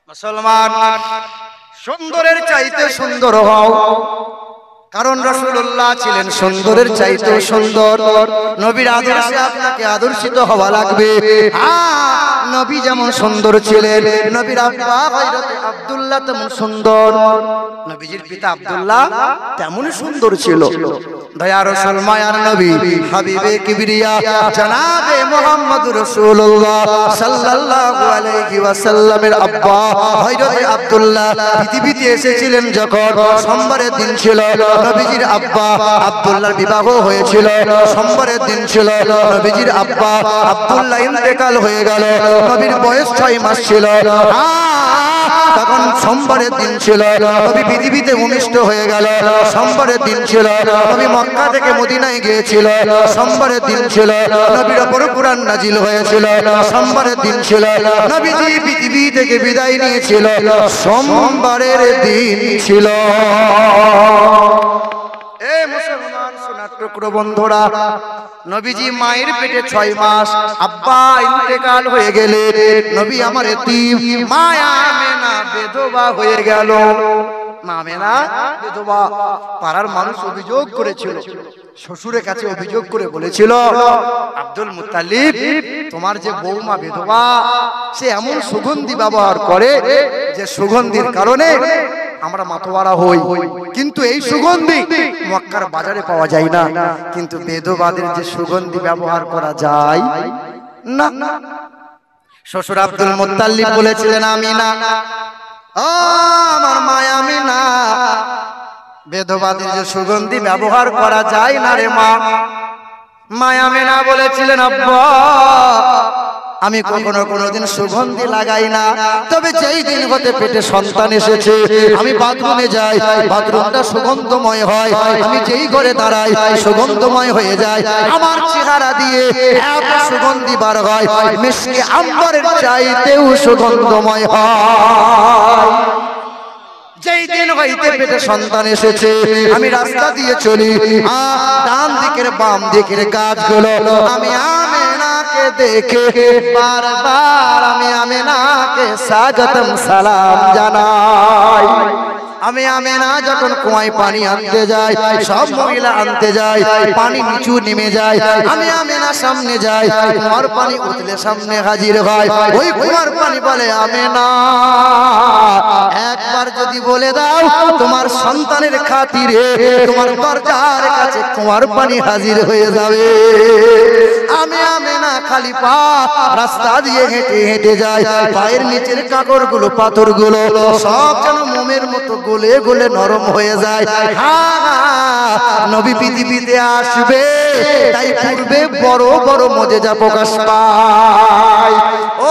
মুসলমান সুন্দরের চাইতে সুন্দর হও, কারণ রাসূলুল্লাহ ছিলেন সুন্দরের চাইতে সুন্দর। নবীর আদর্শে আপনাকে আদর্শিত হওয়া লাগবে। নবী যেমন সুন্দর ছিলেন, নবীর আব্বা হযরত আব্দুল্লাহ তেমন সুন্দর, নবীজির পিতা আব্দুল্লাহ তেমন সুন্দর ছিল। দয়া রাসূল মায়ার নবী হাবিবে কিবরিয়া জনাবে মুহাম্মদুর রাসূলুল্লাহ সাল্লাল্লাহু আলাইহি ওয়াসাল্লামের আব্বা হযরত আব্দুল্লাহ পৃথিবীতে এসেছিলেন যখন সোমবারের দিন ছিল। নবীজির আব্বা আব্দুল্লাহর বিবাহ হয়েছিল, সোমবারের দিন ছিল। নবীজির আব্বা আব্দুল্লাহ ইন্তেকাল হয়ে গেল, নবীর বয়স 6 মাস ছিল। তখন সোমবারের দিন ছিল, নবী পৃথিবীতে ভূমিষ্ঠ হয়ে গেল। সোমবারের দিন ছিল, নবী মক্কা থেকে মদিনায় গিয়েছিল। সোমবারের দিন ছিল, নবীর উপর কুরআন নাজিল হয়েছিল। সোমবারের দিন ছিল, নবীজি পৃথিবী থেকে বিদায় নিয়েছিল। সোমবারের দিন ছিল। এ মুসলমান সোনার টুকরো বন্ধুরা, নবীজি মায়ের পেটে 6 মাস, আব্বা ইন্তেকাল হয়ে গেলে নবী আমার এতিম, মা আমেনা বিধবা হয়ে গেল। মা আমেনা বিধবা। পাড়ার মানুষ অভিযোগ করেছিল, শ্বশুরের কাছে অভিযোগ করে বলেছিল, আব্দুল মুত্তালিব তোমার যে বৌমা বিধবা, সে এমন সুগন্ধি ব্যবহার করে যে সুগন্ধির কারণে আমরা মাতোয়ারা হই, কিন্তু এই সুগন্ধি মক্কার বাজারে পাওয়া যায় না। কিন্তু বেদবাদের যে সুগন্ধি ব্যবহার করা যায় না। শ্বশুর আব্দুল মুত্তালিব বলেছিলেন, আমিনা ও আমার মা আমিনা, বেদবাদের যে সুগন্ধি ব্যবহার করা যায় না রে মা। মা আমিনা বলেছিলেন, আব্বা আমি কখনো কোনোদিন সুগন্ধি লাগাই না, তবে যেই দিন হতে পেটে সন্তান এসেছে আমি বাথরুমে যাই, বাথরুমটা সুগন্ধময় হয়, আমি যেই ঘরে দাঁড়াই সুগন্ধময় হয়ে যায়। আমার চেহারা দিয়ে এত সুগন্ধি বার হয়, মিশকে আম্বরের চাইতেও সুগন্ধময় হয়। যেই দিন হইতে পেটে সন্তান এসেছে আমি রাস্তা দিয়ে চলি, ডান দিকের বাম দিকের গাছগুলো আমি আমেনাকে দেখে বারবার আমি আমেনাকে স্বাগতম সালাম জানাই। আমি আমেনা যখন কুয়ায় পানি আনতে যাই, সব মহিলা আনতে যায়, পানি নিচু নেমে যায়, আমি আমেনা সামনে যাই, কুয়ার পানি উঠলে সামনে হাজির হয়। ওই কুয়ার পানি বলে, আমেনা একবার যদি বলে দাও তোমার সন্তানের খাতিরে তোমার দরজার কাছে কুয়ার পানি হাজির হয়ে যাবে। আমি আমেনা খালি পা রাস্তা দিয়ে হেঁটে হেঁটে যাই, পায়ের নিচের কাঁকড়গুলো পাথরগুলো সব যেন মোমের মতো গলে গলে নরম হয়ে যায়। নবী পৃথিবীতে আসবে, তাই পূর্বে বড় বড় মুজিজা প্রকাশ পায়।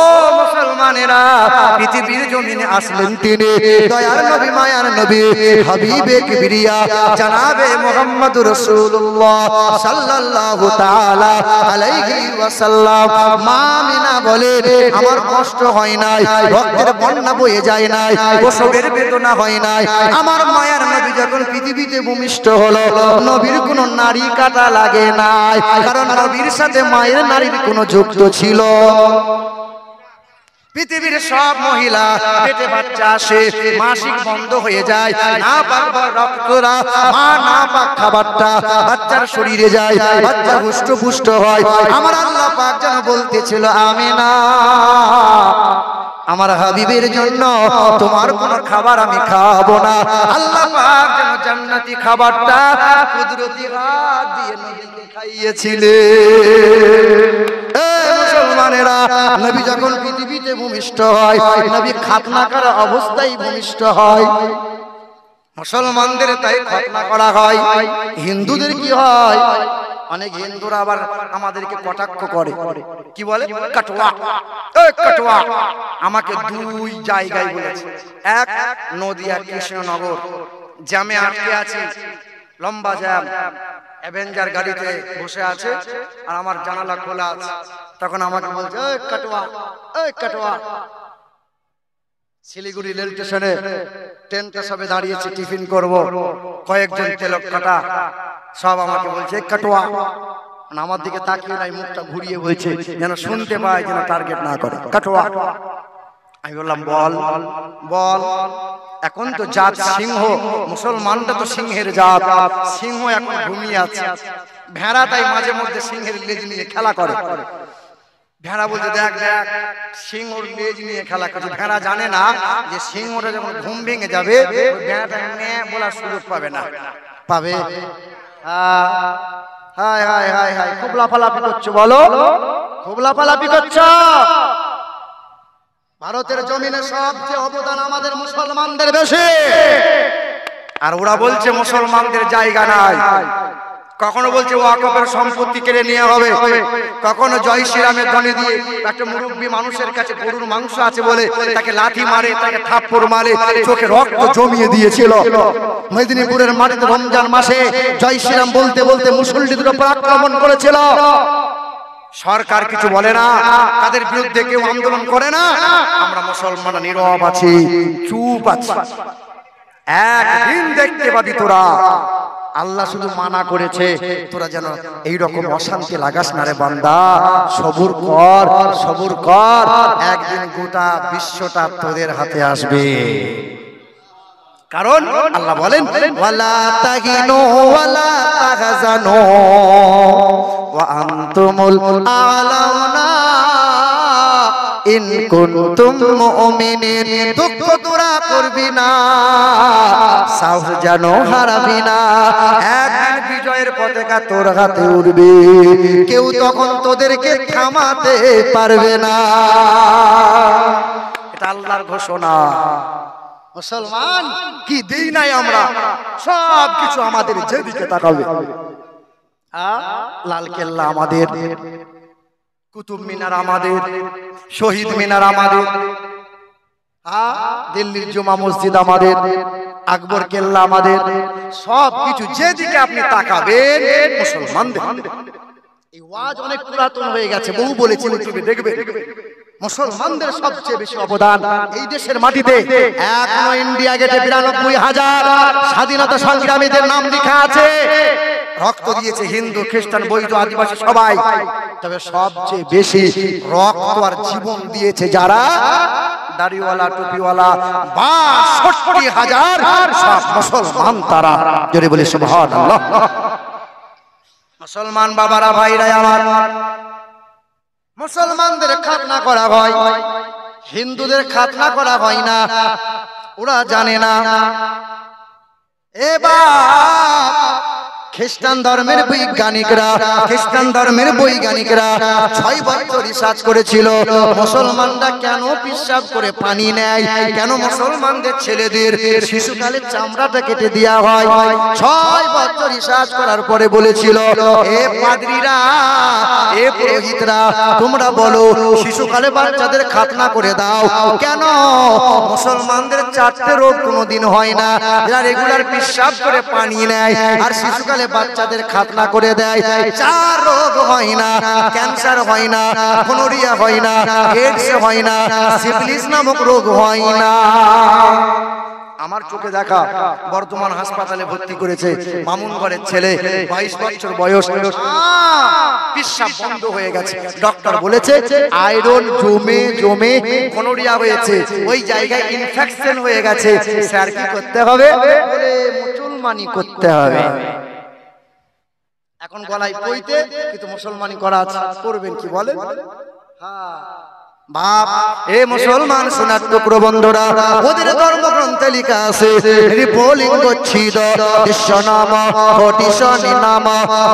ও মুসলমানেরা, পৃথিবীর জমিনে আসলেন তিনি, দয়ার নবী মায়ার নবী হাবিবে কিবরিয়া জনাবে মুহাম্মদুর রাসূলুল্লাহ সাল্লাল্লাহু তাআলা আলাইহি ওয়াসাল্লাম। মা আমিনা বলে, আমার কষ্ট হয় নাই, রক্তের বন্যা বয়ে যায় নাই, প্রসবের বেদনা হয় নাই। আমার মায়ার নবী যখন পৃথিবীতে ভূমিষ্ঠ হলো, নবীর কোনো নারী কাটা লাগে নাই, কারণ নবীর সাথে মায়ের নারীর কোনো যুক্ত ছিল। পৃথিবীর সব মহিলা পেটে বাচ্চা আসে, মাসিক বন্ধ হয়ে যায়, না পাক রক্তরা মা না পাক খাবারটা বাচ্চার শরীরে যায়, বাচ্চা হুষ্ট পুষ্ট হয়। আমার আল্লাহ পাক যেন বলতেছিল, আমিনা আমার হাবিবের জন্য তোমার কোনো খাবার আমি খাবো না। আল্লাহ পাক যেন জান্নাতি খাবারটা কুদরতি হাত দিয়ে নবীকে খাইয়েছিলেন। মুসলমানেরা, নবী যখন পৃথিবীতে ভূমিষ্ঠ হয়, নবী খাতনা করা অবস্থায় ভূমিষ্ঠ হয়। মুসলমানদের তাই খাতনা করা হয়। হিন্দুদের কি হয়? অনেক হিন্দুরা আবার আমাদেরকে কটাক্ষ করে, কি বলে? কাটোয়া, এই কাটোয়া। আমাকে 2 জায়গায় বলেছে, এক নদিয়া কৃষ্ণনগর জ্যামে আটকে আছি, লম্বা জ্যাম, অ্যাভেঞ্জার গাড়িতে বসে আছে আর আমার জানালা খোলা আছে, তখন আমাকে বলছে, এই কাটোয়া, এই কাটোয়া। শিলিগুড়ি রেল স্টেশনে ট্রেনটা সবে দাঁড়িয়েছে, টিফিন করব, কয়েকজন তেলক কাটা সব আমাকে বলছে কাটোয়া। আমার দিকে তাকিয়ে নাই, মুখটা ঘুরিয়ে বলছে যেন শুনতে পায়, যেন টার্গেট না করে, কাটোয়া। আমি বললাম বল বল। এখন তো জাত সিংহ, মুসলমানটা তো সিংহের জাত, সিংহ এখন ঘুমিয়ে আছে। ভেড়া তাই মাঝে মধ্যে সিংহের লেজ নিয়ে খেলা করে। ভেড়া বলছে দেখ দেখ, সিংহর লেজ নিয়ে খেলা করছে। ভেড়া জানে না যে সিংহটা যখন ঘুম ভেঙে যাবে ভেড়াটা মেয়ে বলার সুযোগ পাবে না। পাবে? হায় হায় হায় হায়, খুব লাফালাফি করছো, বলো খুব লাফালাফি করছো। ভারতের জমিনে সবচেয়ে অবদান আমাদের মুসলমানদের বেশি, আর ওরা বলছে মুসলমানদের জায়গা নাই। কখনো বলছে ওয়াকফের সম্পত্তি কেড়ে নেওয়া হবে, কখনো জয় শ্রীরামের ধ্বনি দিয়ে একটা মুরব্বী মানুষের কাছে গরুর মাংস আছে বলে তাকে লাথি মারে, তাকে থাপ্পড় মারে, চোখে রক্ত জমিয়ে দিয়েছিল। মেদিনীপুরের মাটিতে রমজান মাসে জয় শ্রীরাম বলতে বলতে মুসল্লিদের উপর আক্রমণ করেছিল। সরকার কিছু বলে না, তাদের বিরুদ্ধে কেউ আন্দোলন করে না। আমরা মুসলমানরা নীরব আছি, চুপ আছি। একদিন দেখতে পাবি তোরা, আল্লাহ শুধু মানা করেছে তোরা যেন এইরকম অশান্তি লাগাস না রে বান্দা, সবুর কর সবুর কর, একদিন গোটা বিশ্বটা তোদের হাতে আসবে। কারণ আল্লাহ বলেন ওয়ালা তাহিনু ওয়ালা তাহজানু ওয়া আনতুমুল আলাউনা ইন কুনতুম মুমিনিন। দুঃখ তোরা করবি না, সাহস জানো হারাবি না, একদিন বিজয়ের পতাকা তোর হাতে উড়বে, কেউ তখন তোদেরকে থামাতে পারবে না। এটা আল্লাহর ঘোষণা। মুসলমান কি দেই নাই আমরা, সব কিছু আমাদের যেদিকে তাকাবে। লাল কেল্লা আমাদের, কুতুব মিনার আমাদের, শহীদ মিনার আমাদের, দিল্লির জুমা মসজিদ আমাদের, আকবর কেল্লা আমাদের, সব কিছু যেদিকে আপনি তাকাবেন মুসলমানদের। এই ওয়াজ অনেক পুরাতন হয়ে গেছে, বহু বলেছি, দেখবে মুসলমানদের সবচেয়ে বেশি অবদান এই দেশের মাটিতে। এখনো ইন্ডিয়া গেটে ৯২,০০০ স্বাধীনতা সংগ্রামীদের নাম লেখা আছে। রক্ত দিয়েছে হিন্দু, খ্রিস্টান, বৈধ, আদিবাসী সবাই। তবে সবচেয়ে বেশি রক্ত আর জীবন দিয়েছে যারা দাড়িওয়ালা টুপিওয়ালা ৬২,০০০ সব মুসলমান তারা। জোরে বলি সুবহানাল্লাহ। মুসলমান বাবারা ভাইরা আমার, মুসলমানদের খাতনা করা হয়, হিন্দুদের খাতনা করা হয় না, ওরা জানে না। এবার খ্রিস্টান ধর্মের বৈজ্ঞানিকরা ৬ বছর রিসার্চ করেছিল মুসলমানরা কেন পেশাব করে পানি নেয়, কেন মুসলমানদের ছেলেদের শিশুকালে চামড়াটা কেটে দেওয়া হয়। ৬ বছর রিসার্চ করার পরে বলেছিল, এ পাদ্রীরা, এ পুরোহিতরা, তোমরা বলো শিশুকালে বাচ্চাদের খাতনা করে দাও কেন? মুসলমানদের ৪টে রোগ কোনোদিন হয় না, যারা রেগুলার পেশাব করে পানি নেয় আর শিশুকালে বাচ্চাদের খাতনা করে দেয়। ৪ রোগ হয় না, ক্যান্সার হয় না, গনোরিয়া হয় না, এইডস হয় না, সিফিলিস নামক রোগ হয় না। আমার চোখে দেখা বর্ধমান হাসপাতালে ভর্তি করেছে মামুনগড়ের ছেলে, ২২ বছর বয়স, পেশাব বন্ধ হয়ে গেছে। ডক্টর বলেছে আয়রন জমে জমে গনোরিয়া হয়েছে, ওই জায়গায় ইনফেকশন হয়ে গেছে। স্যার কি করতে হবে? বলে মুসলমানি করতে হবে। এখন গলায় পইতে কিন্তু মুসলমানি করা আছে, করবেন কি বলেন? বাপ এ মুসলমান সোনার টুকরো বন্ধুরা, ওদের ধর্মগ্রন্থে লেখা আছে রিপোলিঙ্গ ছিদ বিশ্বনাম কোটিশনি নাম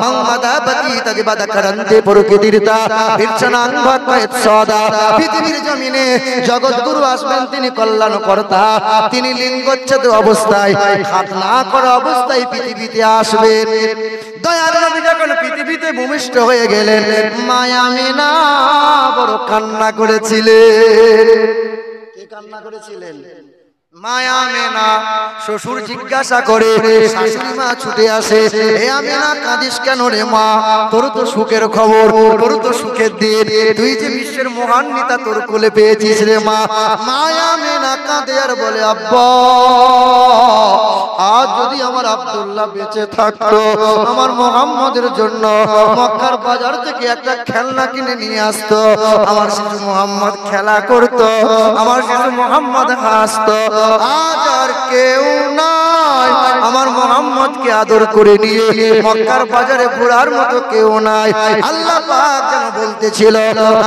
মঙ্গদাপতি তদিবাদ করন্তে প্রকৃতিরতা বিরচনাং ভক্ত সদা। পৃথিবীর জমিনে জগৎগুরু আসবেন, তিনি কল্যাণ কর্তা, তিনি লিঙ্গচ্ছেদ অবস্থায়, খাতনা করা অবস্থায় পৃথিবীতে আসবেন। দয়ার নবী যখন পৃথিবীতে ভূমিষ্ঠ হয়ে গেলেন, মায়া মিনা বড় কান্না করেছিলেন। কে কান্না করেছিলেন? মায়া মেনা। শ্বশুর জিজ্ঞাসা করে, শাশুড়ি মা ছুটে আসে, হে আমিনা কাঁদিস কেন রে মা? তোর তো সুখের খবর, তোর তো সুখের দিন, তুই যে বিশ্বের মহান নেতা তোর কোলে পেয়েছিস রে মা। মায়া মেনা দেয় আর বলে, আব্বা আজ যদি আমার আব্দুল্লাহ বেঁচে থাকতো, আমার মুহাম্মদের জন্য মক্কার বাজার থেকে একটা খেলনা কিনে নিয়ে আসতো, আমার শিশু মুহাম্মদ খেলা করতো, আমার শিশু মুহাম্মদ হাসতো। আজ আর কেউ নাই আমার মুহাম্মদকে আদর করে নিয়ে মক্কার বাজারে ঘোরার মতো কেউ নাই। আল্লাহ পাক যেন বলতেছিল,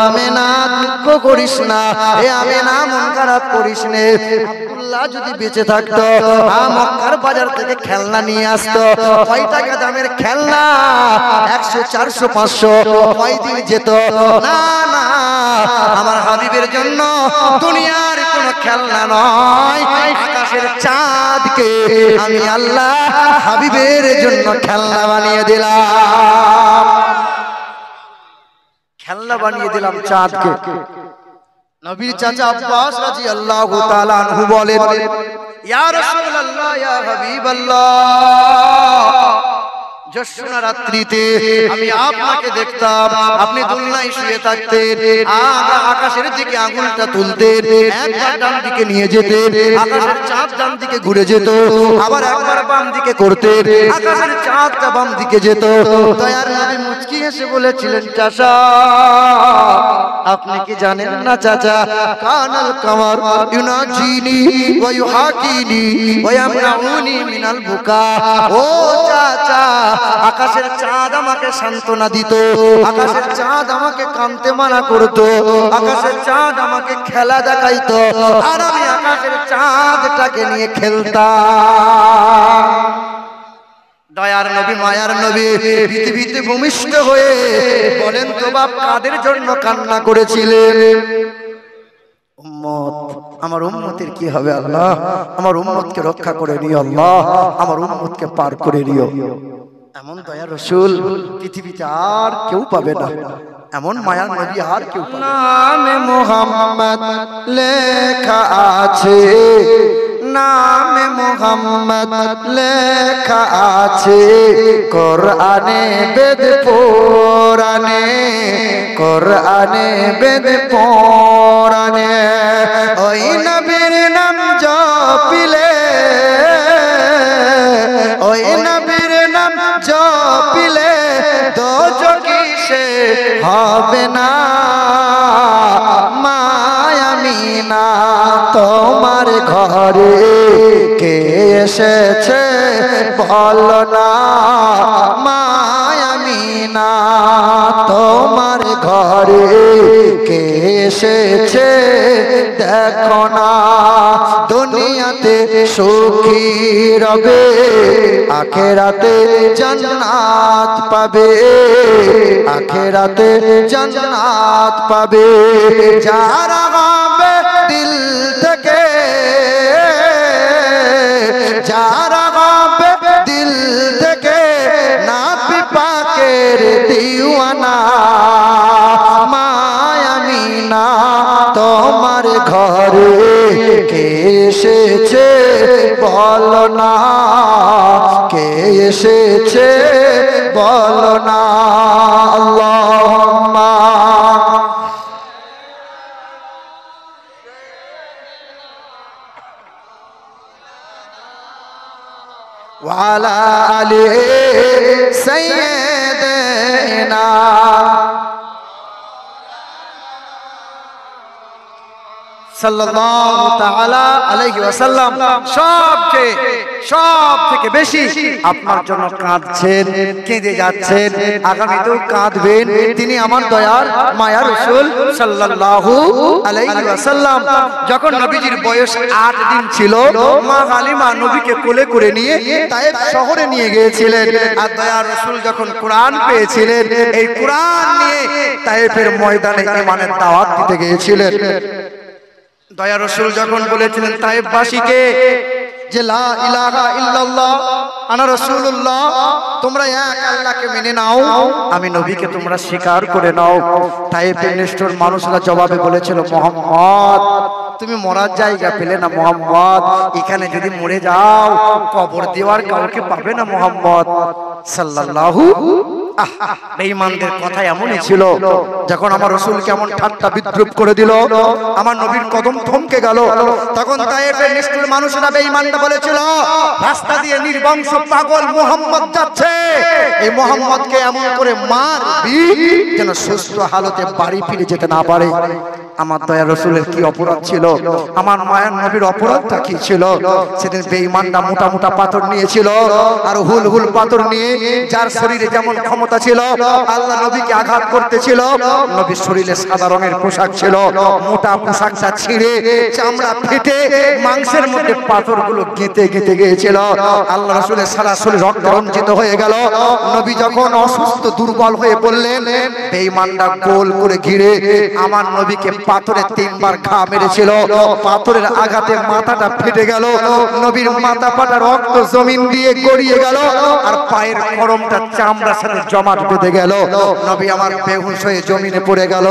আমেনা দুঃখ করিস না, এ আমেনা মন খারাপ করিস না, আব্দুল্লাহ যদি বেঁচে থাকতো মক্কার বাজার থেকে খেলনা নিয়ে আসতো। কয় টাকা দামের খেলনা? 100, 400, 500 কয়দিন যেত না। না, আমার হাবিবের জন্য দুনিয়ার কোনো খেলনা নয়, আকাশের চাঁদকে আমি আল্লাহ হাবিবের জন্য খেলনা বানিয়ে দিলাম। খেলনা বানিয়ে দিলাম চাঁদকে। নবীর চাচা আব্বাস রাদিয়াল্লাহু তাআলা আনহু বলেন, ইয়া রাসূলুল্লাহ, ইয়া হাবিবাল্লাহ, জ্যোৎস্না রাত্রিতে আমি আপনাকে দেখতাম, আপনি দোলনায় শুয়ে থাকতেন, আকাশের দিকে আঙুলটা তুলতেন, একবার ডান দিকে নিয়ে যেতেন, আকাশের চাঁদ ডান দিকে ঘুরে যেত, আবার একবার বাম দিকে করতেন, আকাশের চাঁদটা বাম দিকে যেত। দয়ার নবী মুচকি হেসে বলেছিলেন, চাচা আপনি কি জানেন না চাচা, কানাল কামার ইউনাজিনি ওয়া ইউহাকিনি ওয়া ইয়ামনাউনি মিনাল বুকা। ও চাচা, আকাশের চাঁদ আমাকে সান্ত্বনা দিত, আকাশের চাঁদ আমাকে কাঁদতে মানা করতো, আকাশের চাঁদ আমাকে খেলা দেখাইতো, আর আমি আকাশের চাঁদটাকে নিয়ে খেলতাম। দয়ার নবী, মায়ার নবী পৃথিবীতে ভূমিষ্ঠ হয়ে বলেন তো বাপ কাদের জন্য কান্না করেছিলেন? উম্মত, আমার উম্মতের কি হবে আল্লাহ, আমার উম্মতকে রক্ষা করে নিও আল্লাহ, আমার উম্মতকে পার করে নিও। এমন দয়ার রাসূল পৃথিবীতে আর কেউ পাবে না, এমন মায়ার নবী আর কেউ পাবে না। নামে মুহাম্মদ লেখা আছে, নামে মুহাম্মদ লেখা আছে কোরআনে বেদ পুরাণে, কোরআনে বেদ পুরাণে। ওই নবীর নাম জপিলে, ওই নবীর নাম জপিলে দোজখী সে হবে না। মায়ামিনা তোমার ঘরে কে এসেছে বলো না, মায়ামিনা তোমার ঘরে কে এসেছে দেখো না। দুনিয়াতে সুখী রবে, আখিরাতে জান্নাত পাবে, আখিরাতে জান্নাত পাবে। যারা গাবে দিল থেকে, যারা গাবে দিল থেকে নবী পাকের দিওয়ানা। মায়ামিনা তোমার ঘরে কে এসেছে বলো না, কে এসেছে বলো না। আল্লাহুম্মা ওয়া আলা আলি সাইয়্যিদিনা সাল্লাল্লাহু তাআলা আলাইহি ওয়াসাল্লাম সব থেকে বেশি আপনার জন্য কাঁদছেন, কেঁদে যাচ্ছেন, আগামীতেও কাঁদবেন। তিনি আমার দয়ার মায়ার রাসূল সাল্লাল্লাহু আলাইহি ওয়াসাল্লাম। যখন নবীজির বয়স 8 দিন ছিল, মা হালিমা নবীকে কোলে করে নিয়ে তায়েফ শহরে নিয়ে গিয়েছিলেন। আর দয়ার রাসূল যখন কোরআন পেয়েছিলেন, এই কোরআন নিয়ে তায়েফের ময়দানে ঈমানের দাওয়াত দিতে গিয়েছিলেন। দয়া রাসূল যখন বলেছিলেন তায়েফবাসীকে যে লা ইলাহা ইল্লাল্লাহ আনা রাসূলুল্লাহ, তোমরা এক আল্লাহকে মেনে নাও, আমি নবীকে তোমরা স্বীকার করে নাও। তায়েফের নিষ্ঠুর মানুষরা জবাবে বলেছিল, মুহাম্মদ তুমি মরার জায়গা পেলে না মুহাম্মদ, এখানে যদি মরে যাও কবর দেওয়ার কাউকে পাবে না মুহাম্মদ সাল্লাল্লাহু বেঈমানদের কথা এমনই ছিল, যখন আমার রাসূল কেমন ঠাট্টা বিদ্রুপ করে দিল, আমার নবীর কদম থমকে গেল। তখন তায়েফের নিষ্ঠুর মানুষরা বেঈমানরা বলেছিল, রাস্তা দিয়ে নির্বংশ পাগল মুহাম্মদ যাচ্ছে, এই মুহাম্মদকে এমন করে মারবি যেন সুস্থ হালতে বাড়ি ফিরে যেতে না পারে। আমার দয়ার রাসূলের কি অপরাধ ছিল, আমার মায়ের নবীর অপরাধটা কি ছিল? সেদিন বেঈমানরা মোটা মোটা পাথর নিয়েছিল, আর হুল হুল পাথর নিয়ে যার শরীরে যেমন ক্ষমতা ছিল আল্লাহ নবীকে আঘাত করতেছিল। নবীর শরীরে সাদা রঙের পোশাক ছিল, মোটা পোশাকটা ছিঁড়ে চামড়া ফেটে মাংসের মধ্যে পাথরগুলো গেঁথে গেঁথে গিয়েছিল। আল্লাহ রাসূলের সারা শরীর রক্ত রঞ্জিত হয়ে গেল। নবী যখন অসুস্থ দুর্বল হয়ে পড়লেন, বেঈমানরা গোল করে ঘিরে আমার নবীকে পাথরে 3 বার ঘা মেরেছিল। পাথরের আঘাতে মাথাটা ফেটে গেল, নবীর মাথা ফাটা রক্ত জমিন দিয়ে গড়িয়ে গেল, আর পায়ের খড়মটা চামড়ার সাথে জমাট বেঁধে গেল। নবী আমার বেহুশ হয়ে জমিনে পড়ে গেল।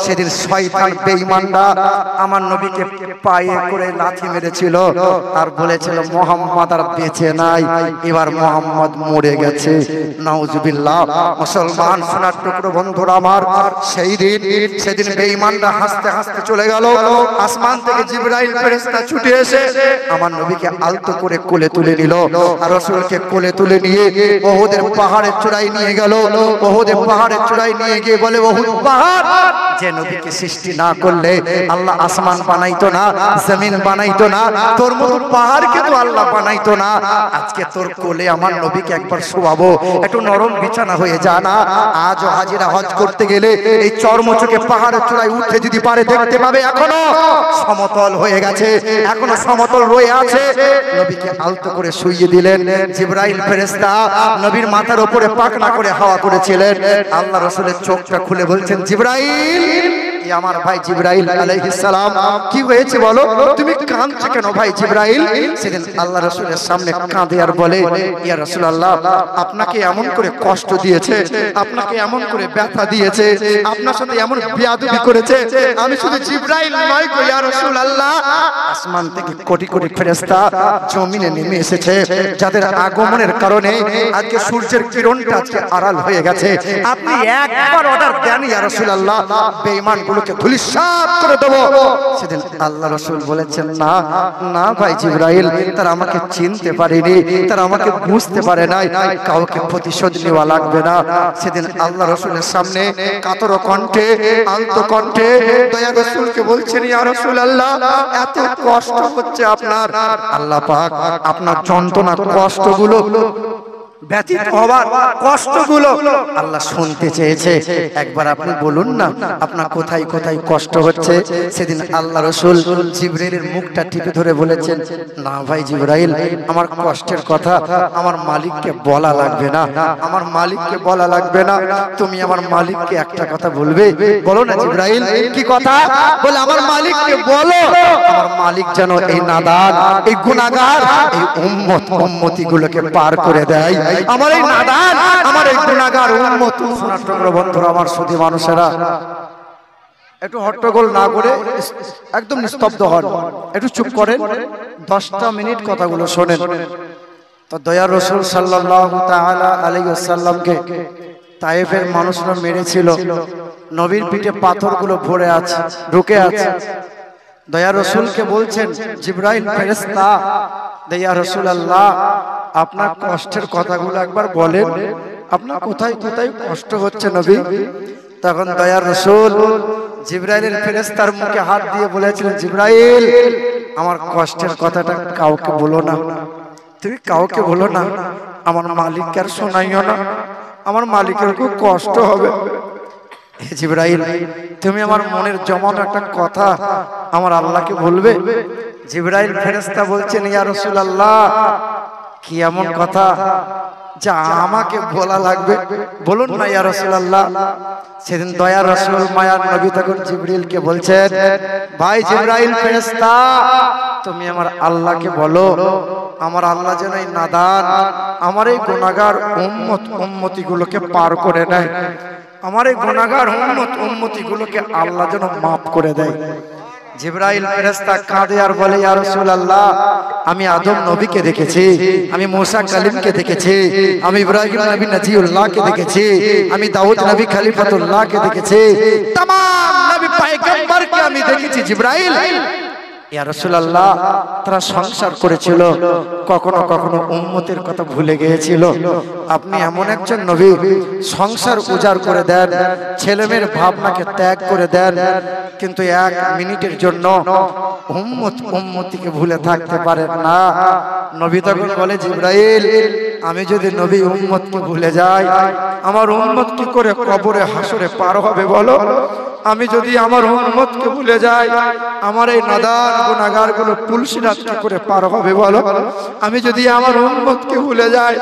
সেদিন শয়তান বেঈমানরা আমার নবীকে পায়ে করে লাথি মেরেছিল আর বলেছিল মুহাম্মদ আর বেঁচে নাই, এবার মুহাম্মদ মরে গেছে। নাউজুবিল্লাহ। মুসলমান সোনার টুকরো বন্ধুরা আমার, সেদিন বেঈমানরা হাসতে হাসতে চলে গেল। আসমান থেকে জিবরাইল ফেরেশতা ছুটে এসে আমার নবীকে আলতো করে কোলে তুলে নিল, আর রাসূলকে কোলে তুলে নিয়ে ওহুদের পাহাড়ের চূড়ায় নিয়ে গেল। ওহুদের পাহাড়ের চূড়ায় নিয়ে গিয়ে বলে, ওহুদ পাহাড়, যে নবীকে সৃষ্টি না করলে আল্লাহ আসমান বানাইতো না, জমিন বানাইতো না, তোর মতো পাহাড়কে তো আল্লাহ বানাইতো না। আজকে তোর কোলে আমার নবীকে একবার শোয়াবো, একটু নরম বিছানা হয়ে যা না। আজও হাজিরা হজ করতে গেলে এই চর্মচকে পাহাড়ের চূড়ায় উঠে যদি পারে দেখতে পাবে এখনো সমতল হয়ে গেছে, এখনো সমতল রয়ে আছে। নবীকে আলতো করে শুইয়ে দিলেন। জিবরাইল ফেরেশতা নবীর মাথার উপরে পাখনা করে হাওয়া করেছিলেন। আল্লাহ রাসূলের চোখটা খুলে বলছেন, জিবরাইল, আমার ভাই জিবরাইল আলাইহিস সালাম, কি হয়েছে বলো, তুমি কাঁদছো কেন ভাই জিবরাইল? সেদিন আল্লাহ রাসূলের সামনে কাঁদে আর বলে, ইয়া রাসূলুল্লাহ, আপনাকে এমন করে কষ্ট দিয়েছে, আপনাকে এমন করে ব্যথা দিয়েছে, আপনার সাথে এমন বেয়াদবি করেছে, আমি শুধু জিবরাইল নয় গো ইয়া রাসূলুল্লাহ, আসমান থেকে কোটি কোটি ফেরেশতা জমিনে নেমে এসেছে, যাদের আগমনের কারণে আজকে সূর্যের কিরণটা আজকে আড়াল হয়ে গেছে। আপনি একবার অর্ডার দেন ইয়া রাসূলুল্লাহ, বেঈমান গুলোকে ধূলিসাৎ করে দেব। সেদিন আল্লাহ রাসূল বলেছেন, না না ভাই জিবরাইল, তারা আমাকে চিনতে পারেনি, তারা আমাকে বুঝতে পারে নাই, কাউকে প্রতিশোধ নেওয়া লাগবে না। সেদিন আল্লাহ রাসূলের সামনে কাতর কণ্ঠে, আলতো কণ্ঠে দয়া রাসূলকে বলছেন, ইয়া রাসূলুল্লাহ, এত কষ্ট হচ্ছে আপনার, আল্লাহ পাক আপনার যন্ত্রণা কষ্টগুলো ব্যতীত হওয়ার কষ্টগুলো আল্লাহ শুনতে চেয়েছে, একবার আপনি বলুন না আপনার কোথায় কোথায় কষ্ট হচ্ছে। সেদিন আল্লাহ রাসূল জিবরাইলের মুখটা টিপে ধরে বলেছেন, না ভাই জিবরাইল, আমার কষ্টের কথা আমার মালিককে বলা লাগবে না, আমার মালিককে বলা লাগবে না, তুমি আমার মালিককে একটা কথা বলবে। বলো না জিবরাইল, কি কথা? বলে আমার মালিককে বলো, আমার মালিক যেন এই নাদান, এই গুনাহগার, এই উম্মতি গুলোকে পার করে দেয়। আমার এই নাদান, আমার এই গুনাহগার উম্মত। বন্ধুরা আমার, সুধী মানুষেরা, একটু হট্টগোল না করে একদম নিস্তব্ধ হন, একটু চুপ করেন, 10টা মিনিট কথাগুলো শোনেন। তো দয়ার রাসূল সাল্লাল্লাহু তাআলা আলাইহি ওয়াসাল্লামকে তায়েফের মানুষরা মেরেছিল, নবীর পিঠে পাথরগুলো ভরে আছে, ঢুকে আছে। দয়ার রাসূলকে বলছেন, জিবরাইল ফেরেশতা, দয়া রাসূলুল্লাহ, আপনার কষ্টের কথাগুলো একবার বলেন, আপনার কোথায় কোথায় কষ্ট হচ্ছে নবী? তখন দয়ার রাসূল জিবরাইলের ফেরেশতার মুখে হাত দিয়ে বলেছিলেন, জিবরাইল, আমার কষ্টের কথাটা কাউকে বলো না, তুমি কাউকে বলো না, আমার মালিককে আর শোনাইও না, আমার মালিকের খুব কষ্ট হবে। হে জিবরাইল, তুমি আমার মনের জমানো একটা কথা আমার আল্লাহকে বলবে? জিবরাইল ফেরেশতা বলছেন, ইয়া রাসূলুল্লাহ, কি এমন কথা যা আমাকে বলা লাগবে? বলুন না ইয়া রাসূলুল্লাহ। সেদিন দয়ার রাসূল মায়ার নবী তখন জিবরাইলকে বলছেন, ভাই জিবরাইল ফেরেশতা, তুমি আমার আল্লাহকে বলো, আমার আল্লাহ যেন এই নাদান, আমার এই গুনাহগার উম্মতি গুলোকে পার করে নেয়, আমার এই গুনাহগার উম্মতি গুলোকে আল্লাহ যেন মাফ করে দেয়। জিবরাইল ফেরেশতা কাঁদে আর বলে, ইয়া রাসূলুল্লাহ, আমি আদম নবীকে দেখেছি, আমি মুসা কালিমকে দেখেছি, আমি ইব্রাহিম নবী নাজিউল্লাহকে দেখেছি, আমি দাউদ নবী খলিফাতুল্লাহকে দেখেছি, तमाम নবী পয়গম্বরকে আমি দেখেছি জিবরাইল। ইয়া রাসূলুল্লাহ, তারা সংসার করেছিল, কখনো কখনো উম্মতের কথা ভুলে গিয়েছিল। আপনি এমন একজন নবী, সংসার উজাড় করে দেন, ছেলেমেয়ের ভাবনাকে ত্যাগ করে দেন, কিন্তু এক মিনিটের জন্য উম্মতিকে ভুলে থাকতে পারেন না। নবী তখন বলে, জিবরাইল, আমি যদি নবী উম্মতকে ভুলে যাই, আমার উম্মত কি করে কবরে হাসরে পার হবে বলো? আমি যদি আমার উম্মতকে ভুলে যাই, আমার এই নাদান গুনাহগারগুলো পুলসিরাত কি করে পার হবে বলো? আমি যদি আমার উম্মতকে ভুলে যাই,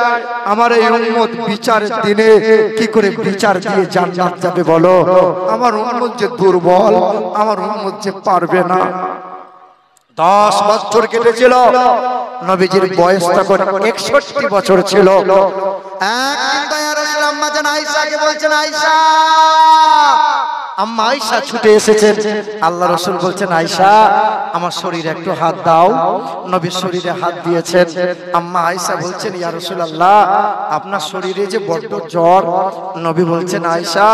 আমার এই উম্মত বিচারের দিনে কি করে বিচার দিয়ে জান্নাত যাবে বলো? আমার উম্মত যে দুর্বল, আমার উম্মত যে পারবে না। 10 বছর কেটেছিল, নবীজির বয়স তখন 61 বছর ছিল। একদিন দয়ার রাসূল আম্মা জান আয়েশাকে বলছেন, আয়েশা, আম্মা আয়েশা ছুটে এসেছেন। আল্লাহ রাসূল বলছেন, আয়েশা, আমার শরীরে একটু হাত দাও। নবীর শরীরে হাত দিয়েছেন। আম্মা আয়েশা বলছেন, ইয়া রাসূলুল্লাহ, আপনার শরীরে যে বড্ড জ্বর। নবী বলছেন, আয়েশা,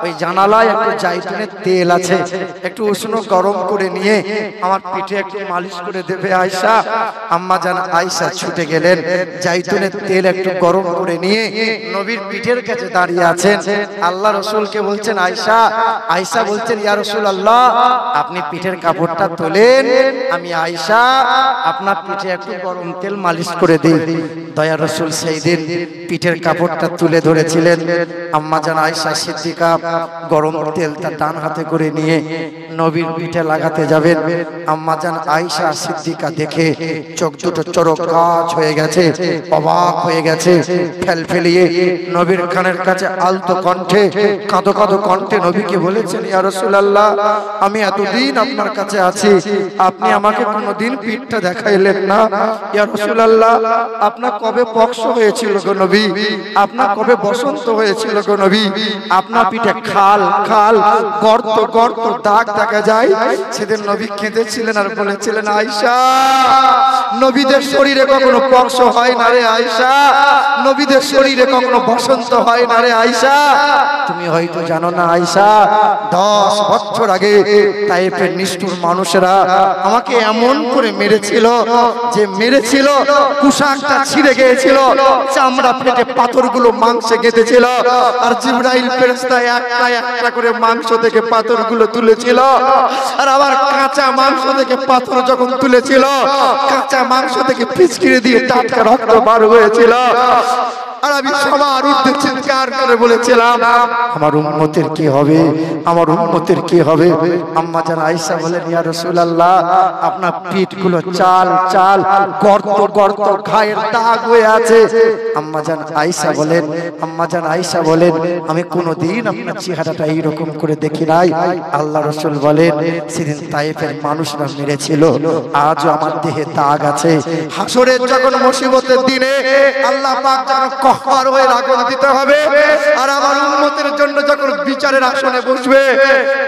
ওই জানালায় একটু জাইতুনের তেল আছে, একটু উষ্ণ গরম করে নিয়ে আমার পিঠে একটু মালিশ করে দেবে আয়েশা। আম্মা জান আয়েশা ছুটে গেলেন, জাইতুনের তেল একটু গরম করে নিয়ে নবীর পিঠের কাছে দাঁড়িয়ে আছেন। আল্লাহ রাসূলকে বলছেন, আয়েশা। আয়েশা বলছেন, ইয়া রাসূলুল্লাহ, আপনি পিঠের কাপড়টা তোলেন, আমি আয়েশা আপনার পিঠে একটু গরম তেল মালিশ করে দিই। দয়ার রাসূল সেই দিন পিঠের কাপড়টা তুলে ধরেছিলেন। আম্মা জান আয়েশা সিদ্দিকা গরম তেলটা ডান হাতে করে নিয়ে নবীর পিঠে লাগাতে যাবেন। আম্মা জান আয়েশা সিদ্দিকা দেখে চোখ দুটো চড়ক গাছ হয়ে গেছে, অবাক হয়ে গেছে। ফেলফেলিয়ে নবীর কানের কাছে আলতো কণ্ঠে, কাঁদো কাঁদো কণ্ঠে নবীকে বলেছেন, ইয়া রাসূলুল্লাহ, আমি এতদিন আপনার কাছে আছি, আপনি আমাকে কোনোদিন পিঠটা দেখাইলেন না। ইয়া রাসূলুল্লাহ, আপনার কবে পক্ষ হয়েছিল গো নবী? আপনার কবে বসন্ত হয়েছিল গো নবী? আপনার পিঠে খাল খাল, গর্ত গর্ত, দাগ দেখা যায়। সেদিন নবী কেঁদেছিলেন আর বলেছিলেন, আয়েশা, নবীদের শরীরে কখনো পক্ষ হয় না রে আয়েশা, নবীদের শরীরে কখনো বসন্ত হয় না রে আয়েশা। তুমি হয়তো জানো না আয়েশা, 10 বছর আগে তায়েফের নিষ্ঠুর মানুষেরা আমাকে এমন করে মেরেছিল যে মেরেছিল, পোশাকটা ছিঁড়ে গিয়েছিল, চামড়া ফেটে পাথরগুলো মাংসে গেঁথেছিল। আর জিবরাইল ফেরেশতা একটা একটা করে মাংস থেকে পাথরগুলো তুলেছিল। আর আবার কাঁচা মাংস থেকে পাথর যখন তুলেছিল, কাঁচা মাংস থেকে ফিচকিরি দিয়ে টাটকা রক্ত বার হয়েছিল। আর আমি সবার ঊর্ধ্বে চিৎকার করে বলেছিলাম, আমার উম্মতের কি হবে, আমার উম্মতের কি হবে? আম্মা জান আয়েশা বলেন, ইয়া রাসূলুল্লাহ, আপনার পিঠগুলো চাল চাল, গর্ত গর্ত, ঘায়ের দাগ হয়ে আছে। আম্মা জান আয়েশা বলেন, আম্মা জান আয়েশা বলেন, আমি কোনোদিন আপনার চেহারাটা এইরকম করে দেখি নাই। আল্লাহ রাসূল বলেন, সেদিন তায়েফের মানুষরা মেরেছিল, আজও আমার দেহে দাগ আছে। হাসরের যখন মুসিবতের দিনে আল্লাহ পাক যেন কহ্বার হয়ে আগুন দিতে হবে, আর আমার উম্মতের জন্য যখন বিচারের আসনে বসবে,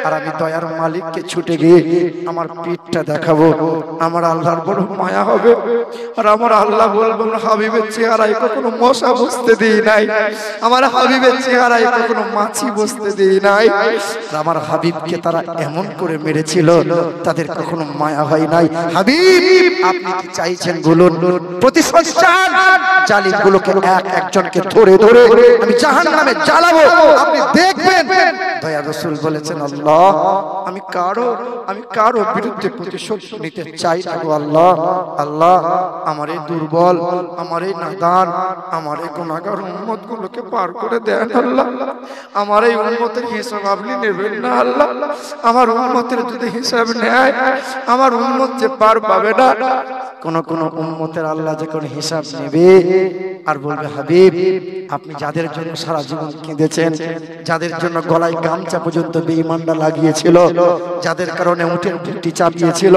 আর আমি দয়ার মালিককে ছুটে গিয়ে আমার পিঠটা দেখাবো, আমার আল্লাহর বড় মায়া হবে। আর আমার আল্লাহ বলবেন, হাবিবের চেহারায় কখনো মশা বসতে দিই নাই, আমার হাবিবের চেহারায় কখনো মাছি বসতে দিই নাই। আর আমার হাবিবকে তারা এমন করে মেরেছিল, তাদের কখনো মায়া হয় নাই। হাবিব, আপনি কি চাইছেন বলুন? প্রতিশোধ চান? জালিমগুলোকে এক একজনকে ধরে ধরে আমি জাহান্নামে জ্বালাবো, আপনি দেখবেন। দয়া রাসূল বলেছেন, আল্লাহ, আমি কারো বিরুদ্ধে প্রতিশোধ নিতে চাই না গো আল্লাহ। আল্লাহ, আমার এই দুর্বল, আমার এই নাদান, আমার এই গুনাহগার উম্মতগুলোকে পার করে দেন আল্লাহ। আমার এই উম্মতের হিসাব আপনি নেবেন না আল্লাহ। আমার উম্মতের যদি হিসাব নেয়, আমার উম্মত যে পার পাবে না। কোন কোন উম্মতের আল্লাহ যখন হিসাব নেবে আর বলবে, হাবিব, আপনি যাদের জন্য সারা জীবন কেঁদেছেন, যাদের জন্য গলায় গামছা পর্যন্ত বেঈমানরা লাগিয়েছিল, যাদের কারণে উটের পিঠটি চাপিয়েছিল,